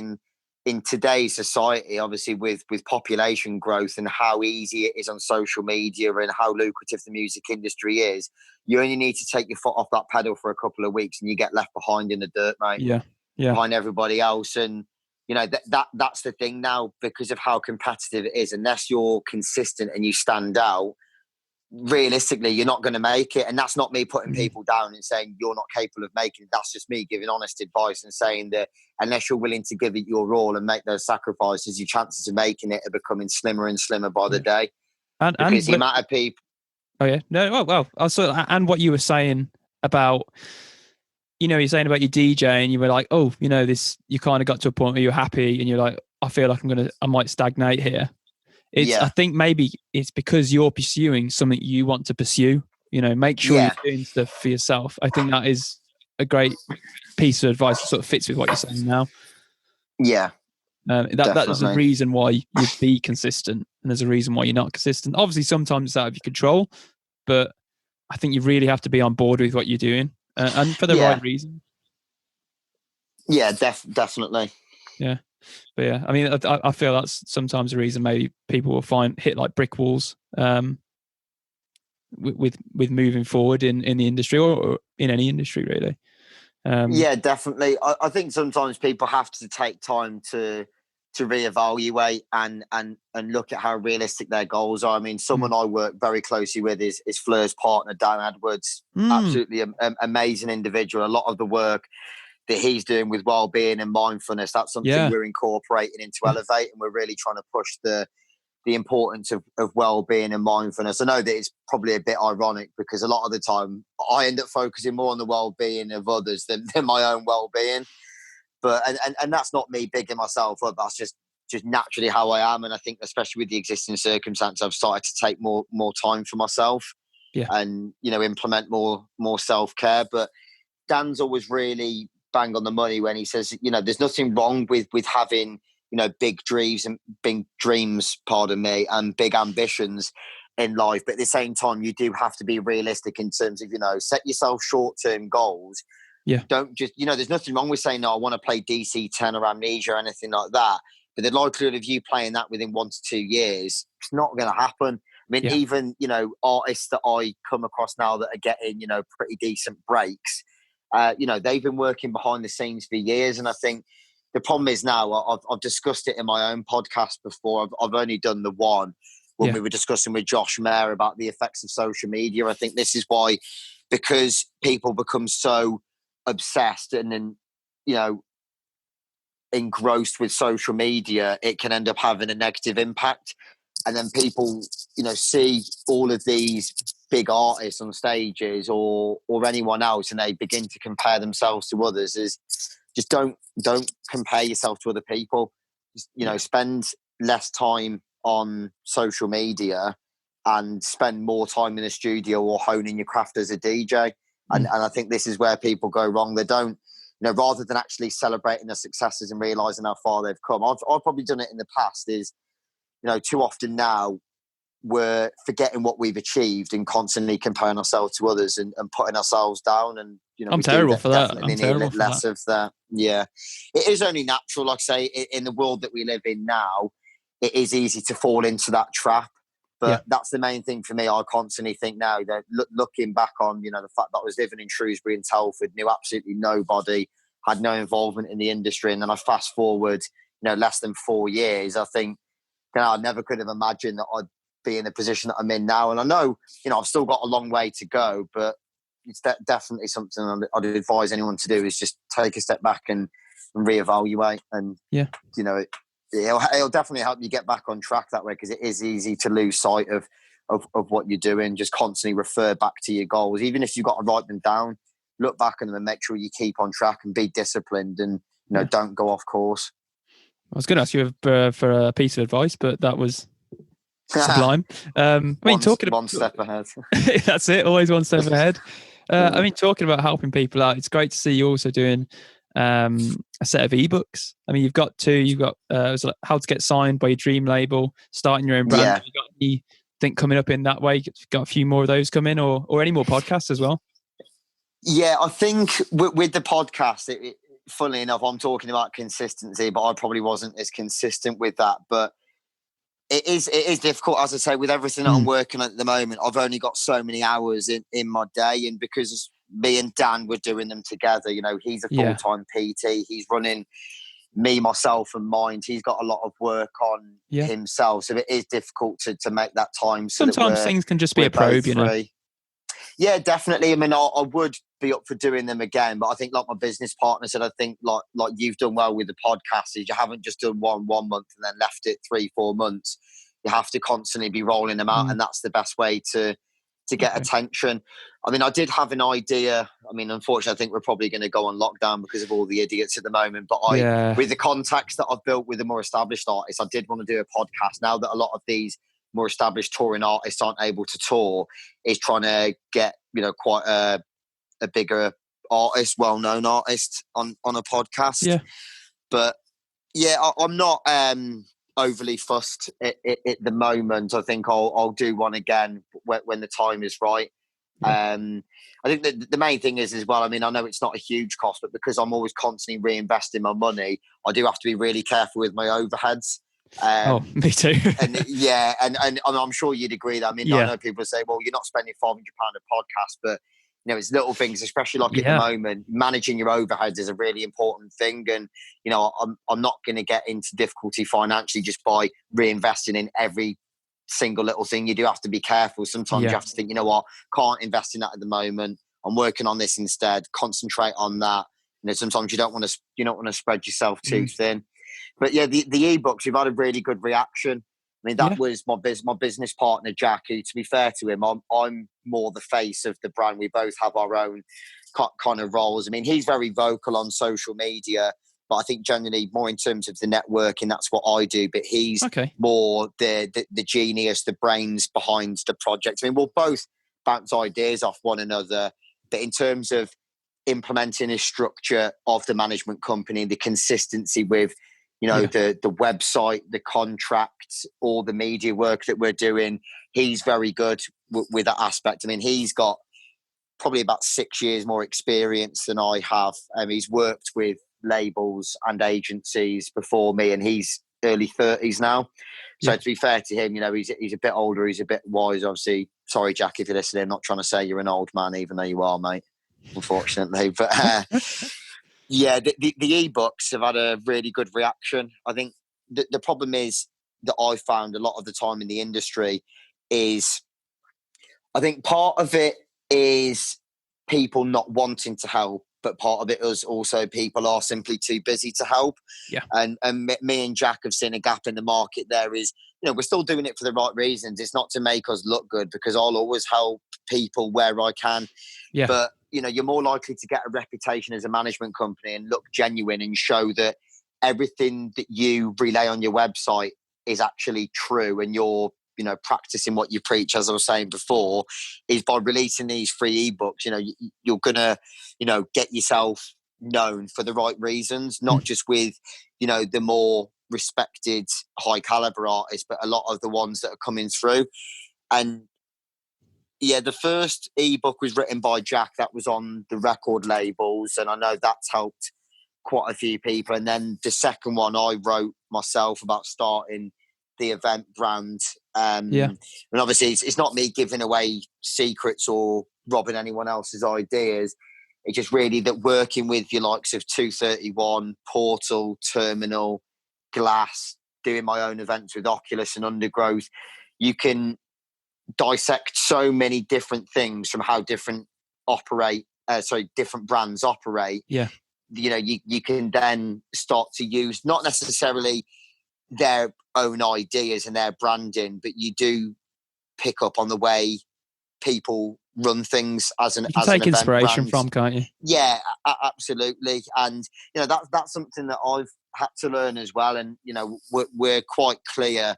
in today's society, obviously with population growth and how easy it is on social media and how lucrative the music industry is, you only need to take your foot off that pedal for a couple of weeks and you get left behind in the dirt, mate. Behind everybody else. And you know, that's the thing now, because of how competitive it is. Unless you're consistent and you stand out, realistically, you're not going to make it. And that's not me putting people down and saying you're not capable of making it. That's just me giving honest advice and saying that unless you're willing to give it your all and make those sacrifices, your chances of making it are becoming slimmer and slimmer by the day. Because the amount of people... Oh, yeah. No, well, also, and what you were saying about... You know, you're saying about your DJ and you were like, oh, you know, you kind of got to a point where you're happy and you're like, I feel like I might stagnate here. I think maybe it's because you're pursuing something you want to pursue. You know, make sure you're doing stuff for yourself. I think that is a great piece of advice that sort of fits with what you're saying now. Yeah. That is a reason why you be consistent, and there's a reason why you're not consistent. Obviously, sometimes it's out of your control, but I think you really have to be on board with what you're doing. And for the right reason. Yeah, definitely. Yeah. But yeah, I mean, I feel that's sometimes the reason maybe people will hit like brick walls with moving forward in the industry or in any industry, really. Yeah, definitely. I think sometimes people have to take time to reevaluate and look at how realistic their goals are. I mean, someone I work very closely with is Fleur's partner, Dan Edwards. Absolutely amazing individual. A lot of the work that he's doing with well-being and mindfulness, that's something we're incorporating into Elevate, and we're really trying to push the importance of well-being and mindfulness. I know that it's probably a bit ironic because a lot of the time I end up focusing more on the well-being of others than my own well-being. But and that's not me bigging myself up. That's just naturally how I am. And I think especially with the existing circumstance, I've started to take more time for myself and, you know, implement more self-care. But Dan's always really bang on the money when he says, you know, there's nothing wrong with having, you know, big dreams, and big ambitions in life. But at the same time, you do have to be realistic in terms of, you know, set yourself short-term goals. Don't just, you know, there's nothing wrong with saying, no, I want to play DC10 or Amnesia or anything like that. But the likelihood of you playing that within 1 to 2 years, it's not going to happen. I mean, even, you know, artists that I come across now that are getting, you know, pretty decent breaks, you know, they've been working behind the scenes for years. And I think the problem is now, I've discussed it in my own podcast before. I've only done the one when we were discussing with Josh Mayer about the effects of social media. I think this is why, because people become so obsessed and then, you know, engrossed with social media, it can end up having a negative impact. And then people, you know, see all of these big artists on stages or anyone else, and they begin to compare themselves to others. Is just don't compare yourself to other people. Just, you know, spend less time on social media and spend more time in the studio or honing your craft as a DJ. And I think this is where people go wrong. They don't, rather than actually celebrating their successes and realizing how far they've come. I've probably done it in the past. Is, too often now we're forgetting what we've achieved and constantly comparing ourselves to others and putting ourselves down. And I'm terrible for that. I'm terrible for less that. of that. Yeah, it is only natural. Like I say, in the world that we live in now, it is easy to fall into that trap. But that's the main thing for me. I constantly think now that looking back on, the fact that I was living in Shrewsbury and Telford, knew absolutely nobody, had no involvement in the industry. And then I fast forward, less than 4 years, I think, I never could have imagined that I'd be in the position that I'm in now. And I know, I've still got a long way to go, but it's definitely something I'd advise anyone to do, is just take a step back and reevaluate. And, it'll definitely help you get back on track that way, because it is easy to lose sight of what you're doing. Just constantly refer back to your goals. Even if you've got to write them down, look back at them and make sure you keep on track and be disciplined and, don't go off course. I was going to ask you for a piece of advice, but that was sublime. Talking one step ahead. That's it. Always one step ahead. Talking about helping people out, it's great to see you also doing a set of ebooks. You've got two. You've got how to get signed by your dream label, starting your own brand. Yeah. You got anything coming up in that way? Got a few more of those coming, or any more podcasts as well? Yeah, I think with the podcast, funnily enough, I'm talking about consistency, but I probably wasn't as consistent with that. But it is difficult, as I say, with everything that I'm working on at the moment. I've only got so many hours in my day, and because me and Dan were doing them together, he's a full-time PT. He's running me, myself, and Mind. He's got a lot of work on himself, so it is difficult to make that time. So sometimes things can just be a probe, Yeah, definitely. I would be up for doing them again, but I think, like my business partner said, I think like you've done well with the podcast, is you haven't just done one month and then left it 3-4 months. You have to constantly be rolling them out, and that's the best way to get attention. I did have an idea. Unfortunately, I think we're probably going to go on lockdown because of all the idiots at the moment. But with the contacts that I've built with the more established artists, I did want to do a podcast. Now that a lot of these more established touring artists aren't able to tour, is trying to get quite a bigger artist, well-known artist on a podcast. But I'm not overly fussed at the moment. I think I'll do one again when the time is right. I think that the main thing is as well, I know it's not a huge cost, but because I'm always constantly reinvesting my money, I do have to be really careful with my overheads. Me too. and I'm sure you'd agree that. I know people say, well, you're not spending £500 a podcast, but it's little things, especially like at the moment, managing your overheads is a really important thing. And I'm not going to get into difficulty financially just by reinvesting in every single little thing. You do have to be careful. Sometimes you have to think, can't invest in that at the moment. I'm working on this instead. Concentrate on that. Sometimes you don't want to spread yourself too thin. But the ebooks, we've had a really good reaction. That was my business partner, Jack, who, to be fair to him, I'm more the face of the brand. We both have our own kind of roles. He's very vocal on social media, but I think generally more in terms of the networking, that's what I do. But he's more the genius, the brains behind the project. We'll both bounce ideas off one another, but in terms of implementing a structure of the management company, the consistency with the website, the contracts, all the media work that we're doing, he's very good with that aspect. He's got probably about 6 years more experience than I have. He's worked with labels and agencies before me, and he's early 30s now. So to be fair to him, he's a bit older, he's a bit wise. Obviously, sorry, Jack, if you're listening, I'm not trying to say you're an old man, even though you are, mate, unfortunately. But the ebooks have had a really good reaction. I think the problem is that I found a lot of the time in the industry is, I think part of it is people not wanting to help, but part of it is also people are simply too busy to help. And me and Jack have seen a gap in the market. There is, we're still doing it for the right reasons. It's not to make us look good, because I'll always help people where I can. But you're more likely to get a reputation as a management company and look genuine and show that everything that you relay on your website is actually true and you're, practicing what you preach, as I was saying before, is by releasing these free ebooks, you're going to, get yourself known for the right reasons, not just with, the more respected high caliber artists, but a lot of the ones that are coming through. And yeah, the first ebook was written by Jack. That was on the record labels. And I know that's helped quite a few people. And then the second one I wrote myself about starting the event brand. And obviously it's not me giving away secrets or robbing anyone else's ideas. It's just really that working with your likes of 231, Portal, Terminal, Glass, doing my own events with Oculus and Undergrowth, you can dissect so many different things from how different brands operate. Yeah. You can then start to use not necessarily their own ideas and their branding, but you do pick up on the way people run things as an you can as take an inspiration event brand. from, can't you? Yeah, absolutely. And that's something that I've had to learn as well. And we're quite clear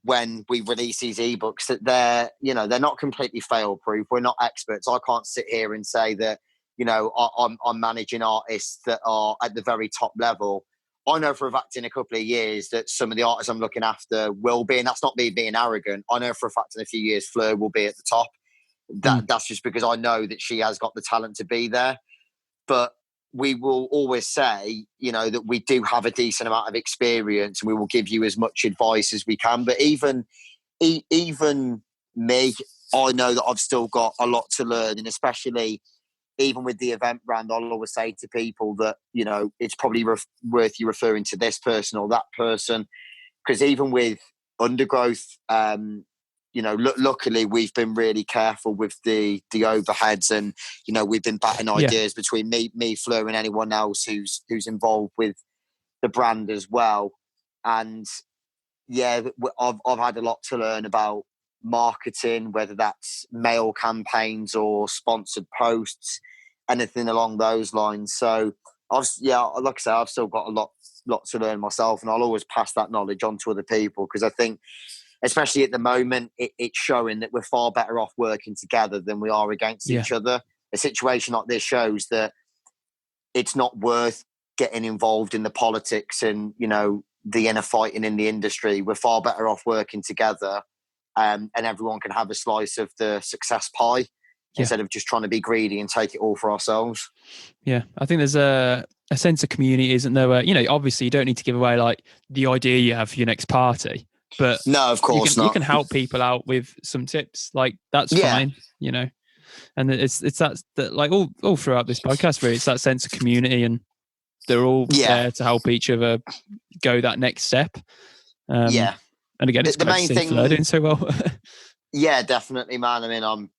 when we release these ebooks that they're not completely fail proof. We're not experts. I can't sit here and say that I'm managing artists that are at the very top level. I know for a fact in a couple of years that some of the artists I'm looking after will be, and that's not me being arrogant. I know for a fact in a few years Fleur will be at the top. That's just because I know that she has got the talent to be there. But we will always say, that we do have a decent amount of experience and we will give you as much advice as we can. But even me, I know that I've still got a lot to learn. And especially even with the event brand, I'll always say to people that, it's probably worth you referring to this person or that person. Because even with Undergrowth, luckily we've been really careful with the overheads, and we've been batting ideas between me, Fleur, and anyone else who's involved with the brand as well. And I've had a lot to learn about marketing, whether that's mail campaigns or sponsored posts, anything along those lines. So like I say, I've still got a lot to learn myself, and I'll always pass that knowledge on to other people, because I think, especially at the moment, it's showing that we're far better off working together than we are against each other. A situation like this shows that it's not worth getting involved in the politics and, the inner fighting in the industry. We're far better off working together, and everyone can have a slice of the success pie instead of just trying to be greedy and take it all for ourselves. Yeah, I think there's a sense of community, isn't there? Where, obviously you don't need to give away like the idea you have for your next party. But no, of course you can help people out with some tips. Like that's fine, And it's that like all throughout this podcast, really, it's that sense of community, and they're all there to help each other go that next step. And again, it's great to see Fleur doing so well. Yeah, definitely, man. I mean, I'm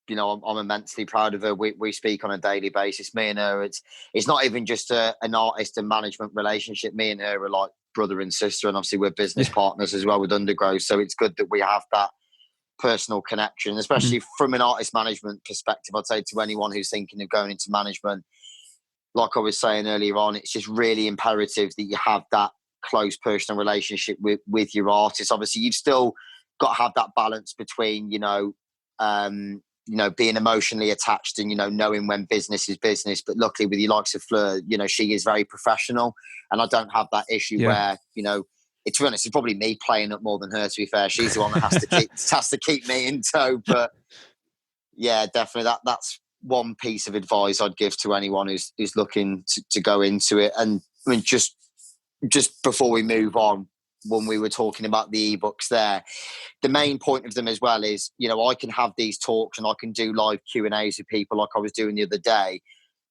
immensely proud of her. We speak on a daily basis. Me and her, it's not even just an artist and management relationship. Me and her are like brother and sister, and obviously we're business partners as well with Undergrowth. So it's good that we have that personal connection, especially from an artist management perspective. I'd say to anyone who's thinking of going into management, like I was saying earlier on, it's just really imperative that you have that close personal relationship with your artists. Obviously, you've still got to have that balance between, being emotionally attached and, knowing when business is business. But luckily with your likes of Fleur, she is very professional, and I don't have that issue where, to be honest, it's probably me playing up more than her, to be fair. She's the one that has to keep me in tow. But yeah, definitely that's one piece of advice I'd give to anyone who's looking to go into it. And I mean, just before we move on, when we were talking about the ebooks there, the main point of them as well is, I can have these talks and I can do live Q&As with people like I was doing the other day,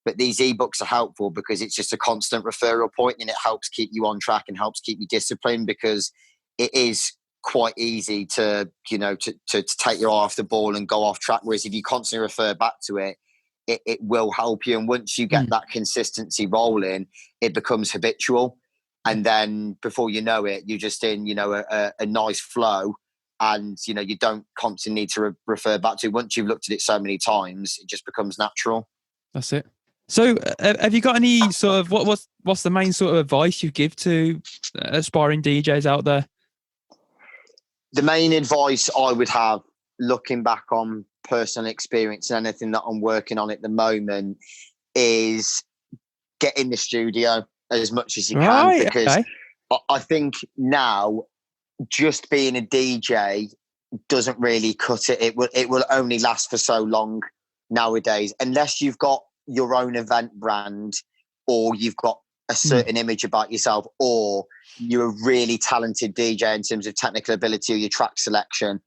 but these ebooks are helpful because it's just a constant referral point, and it helps keep you on track and helps keep you disciplined, because it is quite easy to take your eye off the ball and go off track. Whereas if you constantly refer back to it, it will help you. And once you get that consistency rolling, it becomes habitual. And then before you know it, you're just in, a nice flow, and, you don't constantly need to refer back to it. Once you've looked at it so many times, it just becomes natural. That's it. So have you got any sort of, what's the main sort of advice you give to aspiring DJs out there? The main advice I would have, looking back on personal experience and anything that I'm working on at the moment, is get in the studio as much as you can, because I think now just being a DJ doesn't really cut it. It will only last for so long nowadays, unless you've got your own event brand, or you've got a certain image about yourself, or you're a really talented DJ in terms of technical ability or your track selection.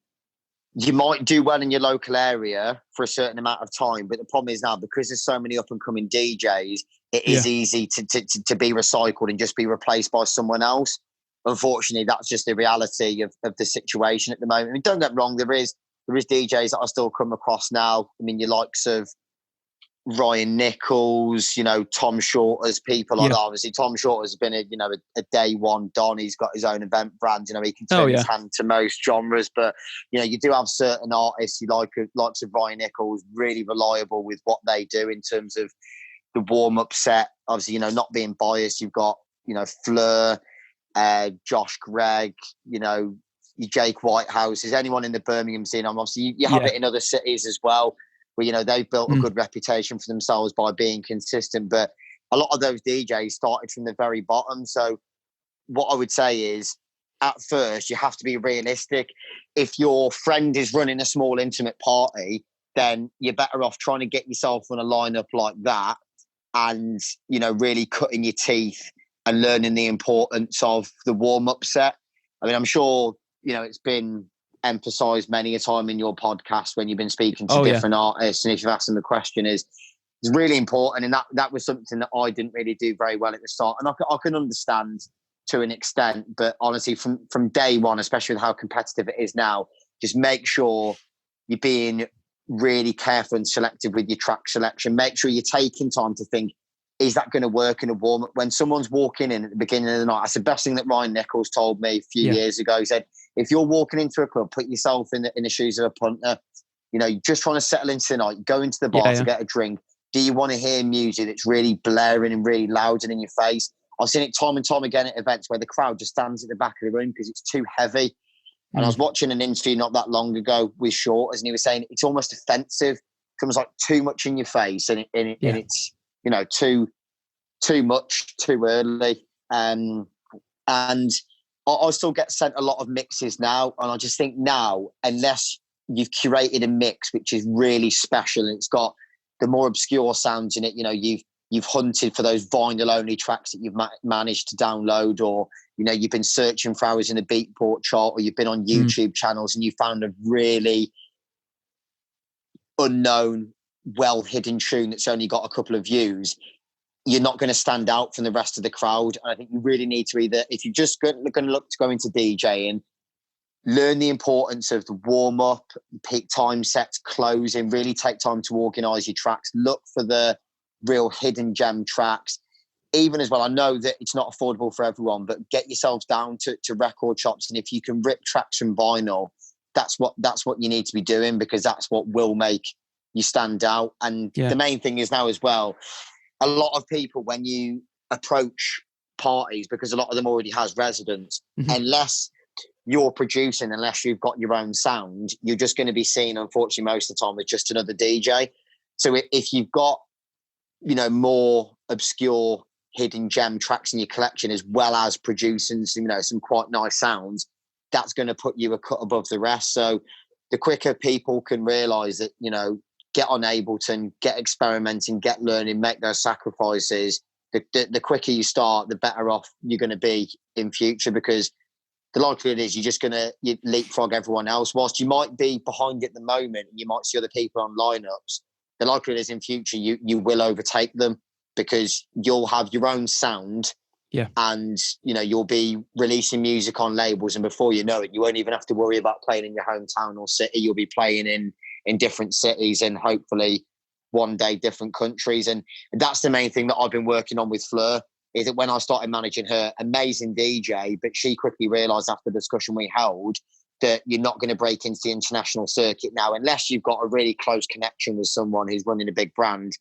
You might do well in your local area for a certain amount of time, but the problem is now, because there's so many up and coming DJs, it is easy to be recycled and just be replaced by someone else. Unfortunately, that's just the reality of the situation at the moment. I mean, don't get me wrong, there is DJs that I still come across now. I mean, your likes of Ryan Nichols, Tom Shorter's, people like that. Obviously, Tom Shorter's been a day one don. He's got his own event brand. He can turn his hand to most genres. But you do have certain artists you likes of Ryan Nichols, really reliable with what they do in terms of the warm up set. Obviously, not being biased, you've got Fleur, Josh Gregg, your Jake Whitehouse. Is anyone in the Birmingham scene? Obviously, you have it in other cities as well, where they've built a good reputation for themselves by being consistent. But a lot of those DJs started from the very bottom. So what I would say is, at first, you have to be realistic. If your friend is running a small intimate party, then you're better off trying to get yourself on a lineup like that, and really cutting your teeth and learning the importance of the warm-up set. I mean, I'm sure it's been emphasized many a time in your podcast when you've been speaking to different artists, and if you've asked them the question, is really important. And that was something that I didn't really do very well at the start, and I can understand to an extent. But honestly, from day one, especially with how competitive it is now, just make sure you're being really careful and selective with your track selection. Make sure you're taking time to think, is that going to work in a warm-up? When someone's walking in at the beginning of the night, that's the best thing that Ryan Nichols told me a few years ago. He said, if you're walking into a club, put yourself in the shoes of a punter. You're just trying to settle into the night, go into the bar to get a drink. Do you want to hear music that's really blaring and really loud and in your face? I've seen it time and time again at events where the crowd just stands at the back of the room because it's too heavy. And I was watching an interview not that long ago with Shorters, and he was saying it's almost offensive. It comes like too much in your face, and it's too much too early. And I still get sent a lot of mixes now, and I just think now, unless you've curated a mix which is really special and it's got the more obscure sounds in it, you've hunted for those vinyl only tracks that you've managed to download, or you've been searching for hours in the Beatport chart, or you've been on YouTube channels and you found a really unknown, well hidden tune that's only got a couple of views. You're not going to stand out from the rest of the crowd. And I think you really need to either, if you're just going to look to go into DJing, learn the importance of the warm-up, peak time sets, closing, really take time to organise your tracks, look for the real hidden gem tracks. Even as well, I know that it's not affordable for everyone, but get yourselves down to record shops. And if you can rip tracks from vinyl, that's what you need to be doing, because that's what will make you stand out. And the main thing is now as well, a lot of people, when you approach parties, because a lot of them already has residents, unless you're producing, unless you've got your own sound, you're just going to be seen, unfortunately, most of the time as just another DJ. So if you've got, more obscure hidden gem tracks in your collection, as well as producing some quite nice sounds, that's going to put you a cut above the rest. So the quicker people can realise that, get on Ableton, get experimenting, get learning, make those sacrifices, the quicker you start, the better off you're going to be in future, because the likelihood is you're just going to leapfrog everyone else. Whilst you might be behind at the moment, you might see other people on lineups, the likelihood is in future you will overtake them, because you'll have your own sound. And you'll be releasing music on labels, and before you know it, you won't even have to worry about playing in your hometown or city. You'll be playing in different cities, and hopefully one day different countries. And that's the main thing that I've been working on with Fleur, is that when I started managing her, amazing DJ, but she quickly realised after the discussion we held that you're not going to break into the international circuit now unless you've got a really close connection with someone who's running a big brand.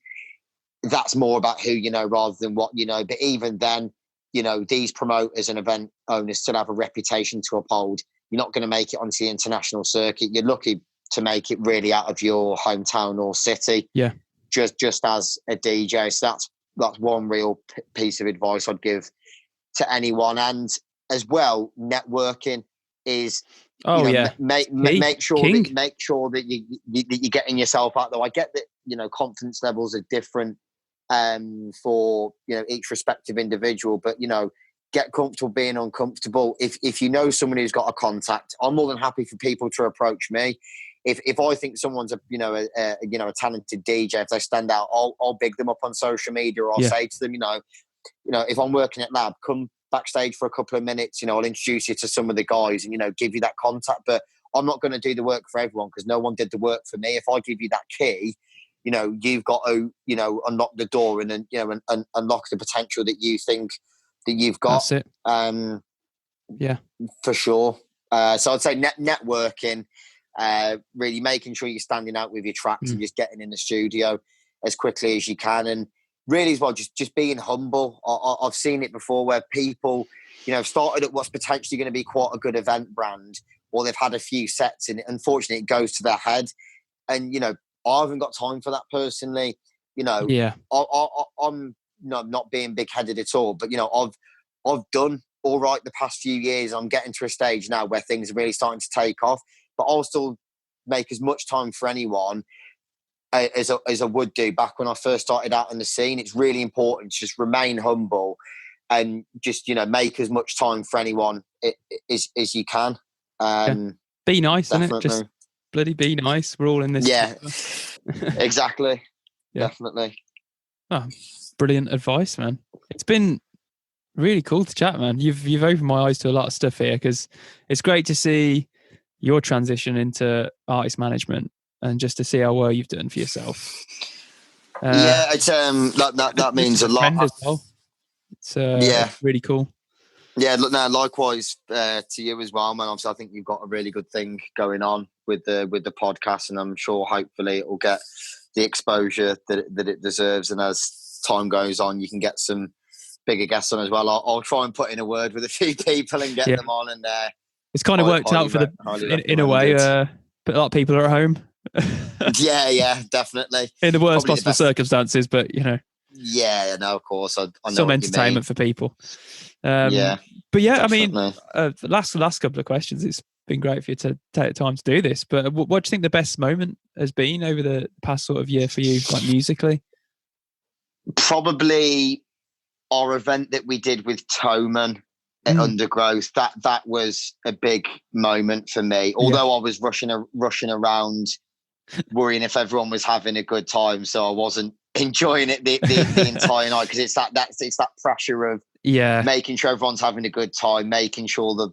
That's more about who you know rather than what you know. But even then, these promoters and event owners still have a reputation to uphold. you're not going to make it onto the international circuit. You're lucky to make it really out of your hometown or city. Yeah. Just as a DJ. So that's one real piece of advice I'd give to anyone. And as well, networking is, make sure that you're getting yourself out there. I get that, confidence levels are different for, each respective individual, but, get comfortable being uncomfortable. If you know someone who's got a contact, I'm more than happy for people to approach me. If I think someone's a talented DJ, if they stand out, I'll big them up on social media, or I'll say to them, if I'm working at Lab, come backstage for a couple of minutes, I'll introduce you to some of the guys and, give you that contact. But I'm not going to do the work for everyone, because no one did the work for me. If I give you that key, you've got to, unlock the door and unlock the potential that you think that you've got. That's it. Yeah, for sure. So I'd say networking, really making sure you're standing out with your tracks and just getting in the studio as quickly as you can. And really as well, just being humble. I've seen it before where people, started at what's potentially going to be quite a good event brand, or they've had a few sets and unfortunately it goes to their head. And, I haven't got time for that personally. I'm not being big-headed at all, but, I've done all right the past few years. I'm getting to a stage now where things are really starting to take off, but I'll still make as much time for anyone as I would do back when I first started out in the scene. It's really important to just remain humble and just, make as much time for anyone as you can. Be nice, definitely. Innit? Just bloody be nice. We're all in this. Yeah, exactly. Yeah. Definitely. Oh, brilliant advice, man. It's been really cool to chat, man. You've opened my eyes to a lot of stuff here, because it's great to see your transition into artist management and just to see how well you've done for yourself. It's that means a lot. As well. It's really cool. Yeah, look, now likewise to you as well, man. Obviously, I think you've got a really good thing going on with the podcast, and I'm sure hopefully it will get the exposure that it deserves. And as time goes on, you can get some bigger guests on as well. I'll try and put in a word with a few people and get them on. And it's kind of worked out for in a way. But a lot of people are at home. yeah, definitely. In the worst possible circumstances, but Yeah, no, of course. I know some entertainment for people. But yeah, definitely. I mean, the last couple of questions. It's been great for you to take the time to do this. But what do you think the best moment has been over the past sort of year for you, like musically? Probably our event that we did with Toman at Undergrowth. That was a big moment for me. Although I was rushing around, worrying if everyone was having a good time, so I wasn't enjoying it the entire night, because it's that pressure of making sure everyone's having a good time, making sure that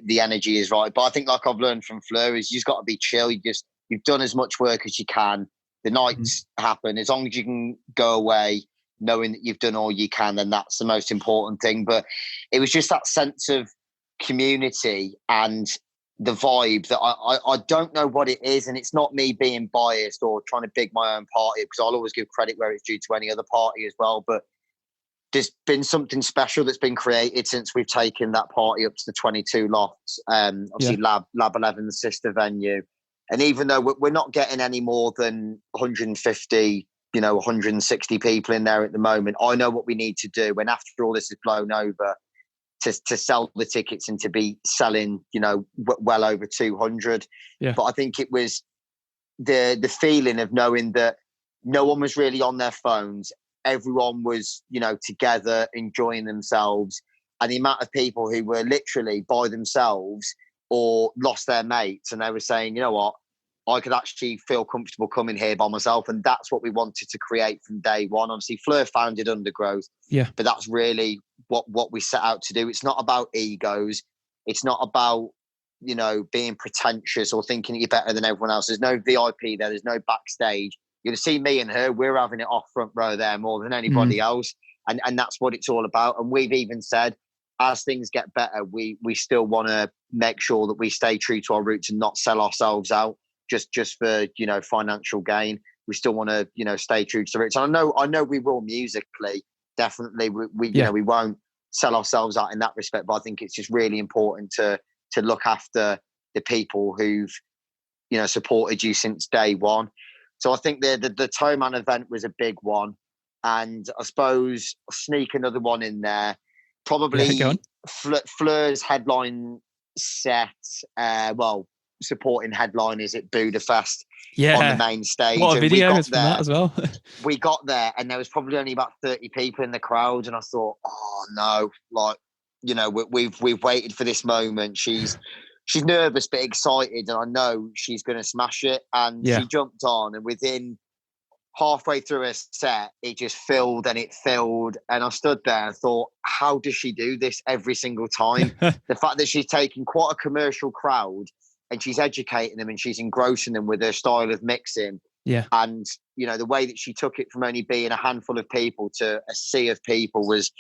the energy is right. But I think, like I've learned from Fleur, is you've got to be chill. You've done as much work as you can. The nights happen. As long as you can go away knowing that you've done all you can, then that's the most important thing. But it was just that sense of community and the vibe that I don't know what it is, and it's not me being biased or trying to big my own party, because I'll always give credit where it's due to any other party as well. But there's been something special that's been created since we've taken that party up to the 22 lofts. Obviously, Lab 11, the sister venue. And even though we're not getting any more than 150, 160 people in there at the moment, I know what we need to do. And after all this is blown over, to sell the tickets and to be selling, well over 200. Yeah. But I think it was the feeling of knowing that no one was really on their phones. Everyone was, together, enjoying themselves. And the amount of people who were literally by themselves or lost their mates, and they were saying, you know what, I could actually feel comfortable coming here by myself. And that's what we wanted to create from day one. Obviously, Fleur founded Undergrowth. Yeah. But that's really what we set out to do. It's not about egos. It's not about, being pretentious or thinking that you're better than everyone else. There's no VIP there. There's no backstage. You're going to see me and her. We're having it off front row there more than anybody else. And that's what it's all about. And we've even said, as things get better, we still want to make sure that we stay true to our roots and not sell ourselves out just for, financial gain. We still want to, stay true to the roots. And I know we will musically. Definitely. We won't sell ourselves out in that respect. But I think it's just really important to to look after the people who've, supported you since day one. So I think the Toman event was a big one. And I suppose I'll sneak another one in there. Probably Fleur's headline set, supporting headliners at Budapest on the main stage. What a and video is from that as well. We got there and there was probably only about 30 people in the crowd. And I thought, oh no, we've waited for this moment. She's nervous but excited, and I know she's going to smash it. And she jumped on, and within halfway through her set, it just filled and it filled. And I stood there and thought, how does she do this every single time? The fact that she's taking quite a commercial crowd and she's educating them and she's engrossing them with her style of mixing. Yeah. And, the way that she took it from only being a handful of people to a sea of people was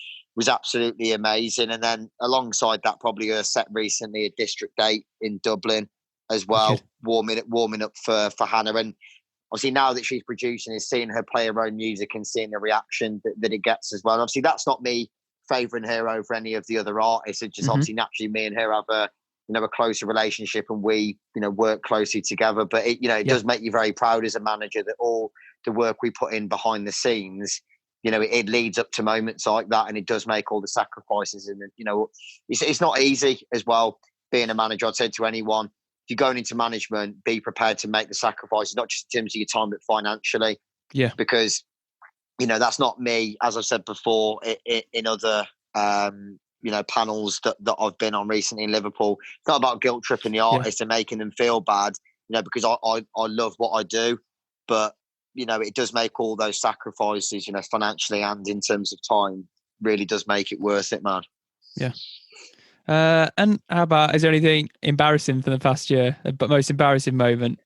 absolutely amazing. And then alongside that, probably her set recently at District 8 in Dublin as well, warming up for Hannah. And obviously now that she's producing is seeing her play her own music and seeing the reaction that it gets as well. And obviously that's not me favouring her over any of the other artists. It's just obviously naturally me and her have a closer relationship, and we, work closely together. But it does make you very proud as a manager that all the work we put in behind the scenes, it leads up to moments like that, and it does make all the sacrifices. And it's not easy as well being a manager. I'd say to anyone, if you're going into management, be prepared to make the sacrifices, not just in terms of your time, but financially. Yeah. Because, that's not me, as I've said before, in other, panels that I've been on recently in Liverpool. It's not about guilt tripping the artists and making them feel bad, because I love what I do. But, it does make all those sacrifices, financially and in terms of time, really does make it worth it, man. Yeah. And how about, is there anything embarrassing from the past year, but most embarrassing moment?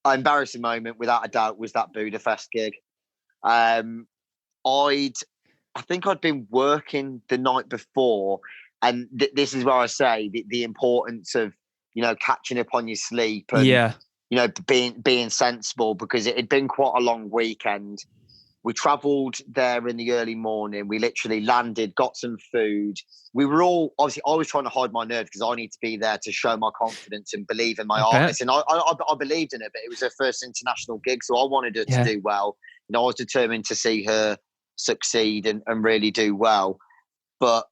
Embarrassing moment, without a doubt, was that Budapest gig. I think I'd been working the night before, and this is where I say the importance of, catching up on your sleep and, being sensible, because it had been quite a long weekend. We travelled there in the early morning. We literally landed, got some food. We were all, obviously, I was trying to hide my nerves because I need to be there to show my confidence and believe in my artist. And I believed in her, but it was her first international gig, so I wanted her to do well. I was determined to see her succeed and really do well. But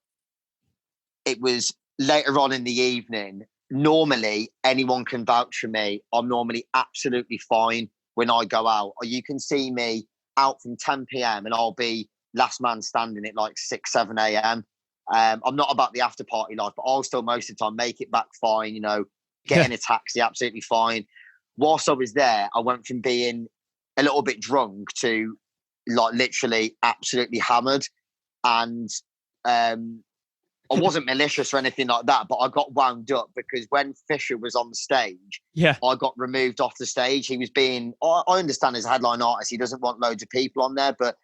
it was later on in the evening. Normally, anyone can vouch for me. I'm normally absolutely fine when I go out. Or you can see me out from 10 p.m. and I'll be last man standing at like 6, 7 a.m. I'm not about the after party life, but I'll still most of the time make it back fine, get in a taxi, absolutely fine. Whilst I was there, I went from being a little bit drunk to like literally absolutely hammered. And I wasn't malicious or anything like that, but I got wound up because when Fisher was on the stage, I got removed off the stage. He was being, I understand as a headline artist, he doesn't want loads of people on there, but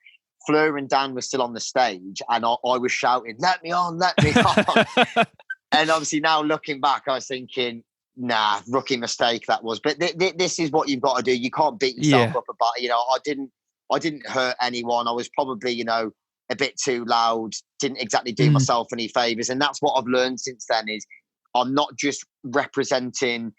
Fleur and Dan were still on the stage and I was shouting, let me on, let me on. And obviously now looking back, I was thinking, nah, rookie mistake that was. But this is what you've got to do. You can't beat yourself up about, I didn't hurt anyone. I was probably, a bit too loud, didn't exactly do myself any favours. And that's what I've learned since then is I'm not just representing,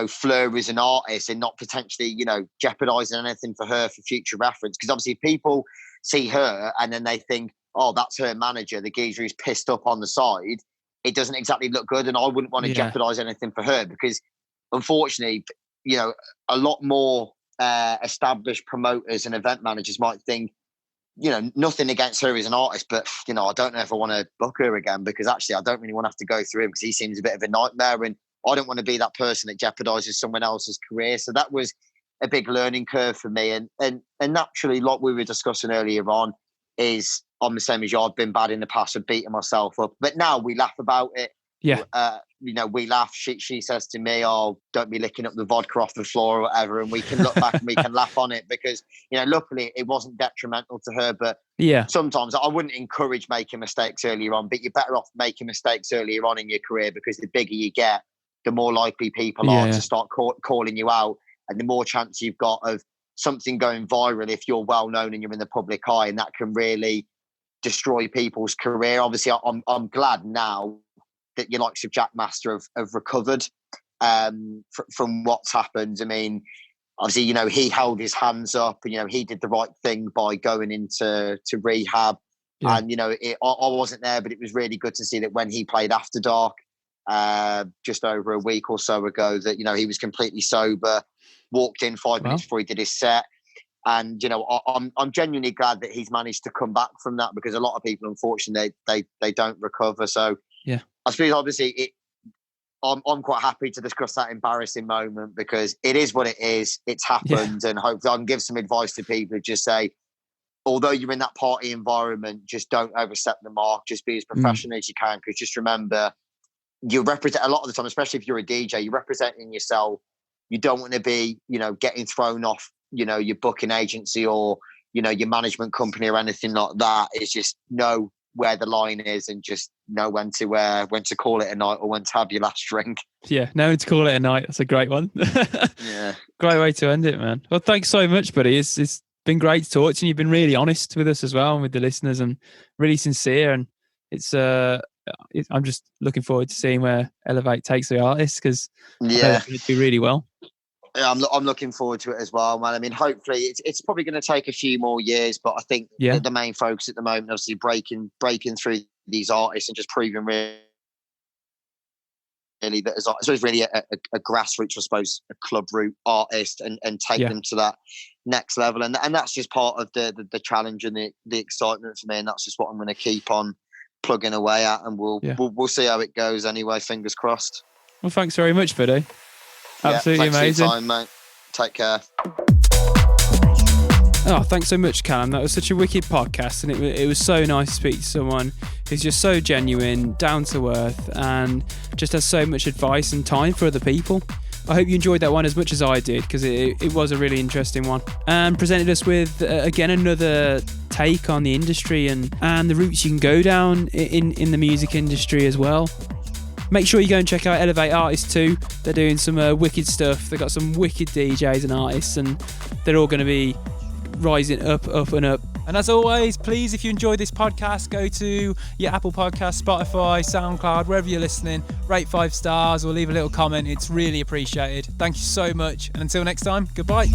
Fleur as an artist and not potentially, jeopardising anything for her for future reference. Because obviously people see her and then they think, oh, that's her manager, the geezer who's pissed up on the side. It doesn't exactly look good. And I wouldn't want to jeopardise anything for her because unfortunately, a lot more established promoters and event managers might think, nothing against her as an artist, but, I don't know if I want to book her again because actually I don't really want to have to go through him because he seems a bit of a nightmare and I don't want to be that person that jeopardizes someone else's career. So that was a big learning curve for me. And naturally, like we were discussing earlier on, is I'm the same as you. I've been bad in the past of beating myself up, but now we laugh about it. Yeah. We laugh. She says to me, oh, don't be licking up the vodka off the floor or whatever. And we can look back and we can laugh on it because, luckily it wasn't detrimental to her. But sometimes I wouldn't encourage making mistakes earlier on, but you're better off making mistakes earlier on in your career because the bigger you get, the more likely people are to start calling you out and the more chance you've got of something going viral if you're well known and you're in the public eye, and that can really destroy people's career. Obviously, I'm glad now that your likes of Jack Master have recovered from what's happened. I mean, obviously, he held his hands up and, he did the right thing by going into rehab. Yeah. And, I wasn't there, but it was really good to see that when he played After Dark just over a week or so ago, that, he was completely sober, walked in 5 minutes before he did his set. And, I'm genuinely glad that he's managed to come back from that, because a lot of people, unfortunately, they don't recover. So yeah, I suppose, obviously, I'm quite happy to discuss that embarrassing moment, because it is what it is. It's happened. Yeah. And hopefully I can give some advice to people. Just say, although you're in that party environment, just don't overstep the mark. Just be as professional as you can, because just remember, you represent, a lot of the time, especially if you're a DJ, you're representing yourself. You don't want to be, getting thrown off, your booking agency or, your management company or anything like that. It's just know where the line is and just know when to call it a night or when to have your last drink. Yeah, knowing to call it a night. That's a great one. Yeah. Great way to end it, man. Well, thanks so much, buddy. It's been great to talk to you. You've been really honest with us as well and with the listeners, and really sincere. And I'm just looking forward to seeing where Elevate takes the artist, because they're going to do really well. Yeah, I'm looking forward to it as well, man. I mean, hopefully it's probably going to take a few more years, but I think the main focus at the moment, obviously, breaking through these artists and just proving really that it's really a grassroots, I suppose, a club route artist, and take them to that next level. And that's just part of the challenge and the excitement for me. And that's just what I'm going to keep on plugging away at, and we'll see how it goes anyway. Fingers crossed. Well, thanks very much, buddy. Absolutely amazing. For your time, mate. Take care. Oh, thanks so much, Callum. That was such a wicked podcast, and it was so nice to speak to someone who's just so genuine, down to earth, and just has so much advice and time for other people. I hope you enjoyed that one as much as I did, because it was a really interesting one, and presented us with again another take on the industry and the routes you can go down in the music industry as well. Make sure you go and check out Elevate Artists too. They're doing some wicked stuff. They've got some wicked DJs and artists, and they're all going to be rising up and up. And as always, please, if you enjoyed this podcast, go to your Apple Podcast, Spotify, SoundCloud, wherever you're listening, rate 5 stars or leave a little comment. It's really appreciated. Thank you so much. And until next time, goodbye.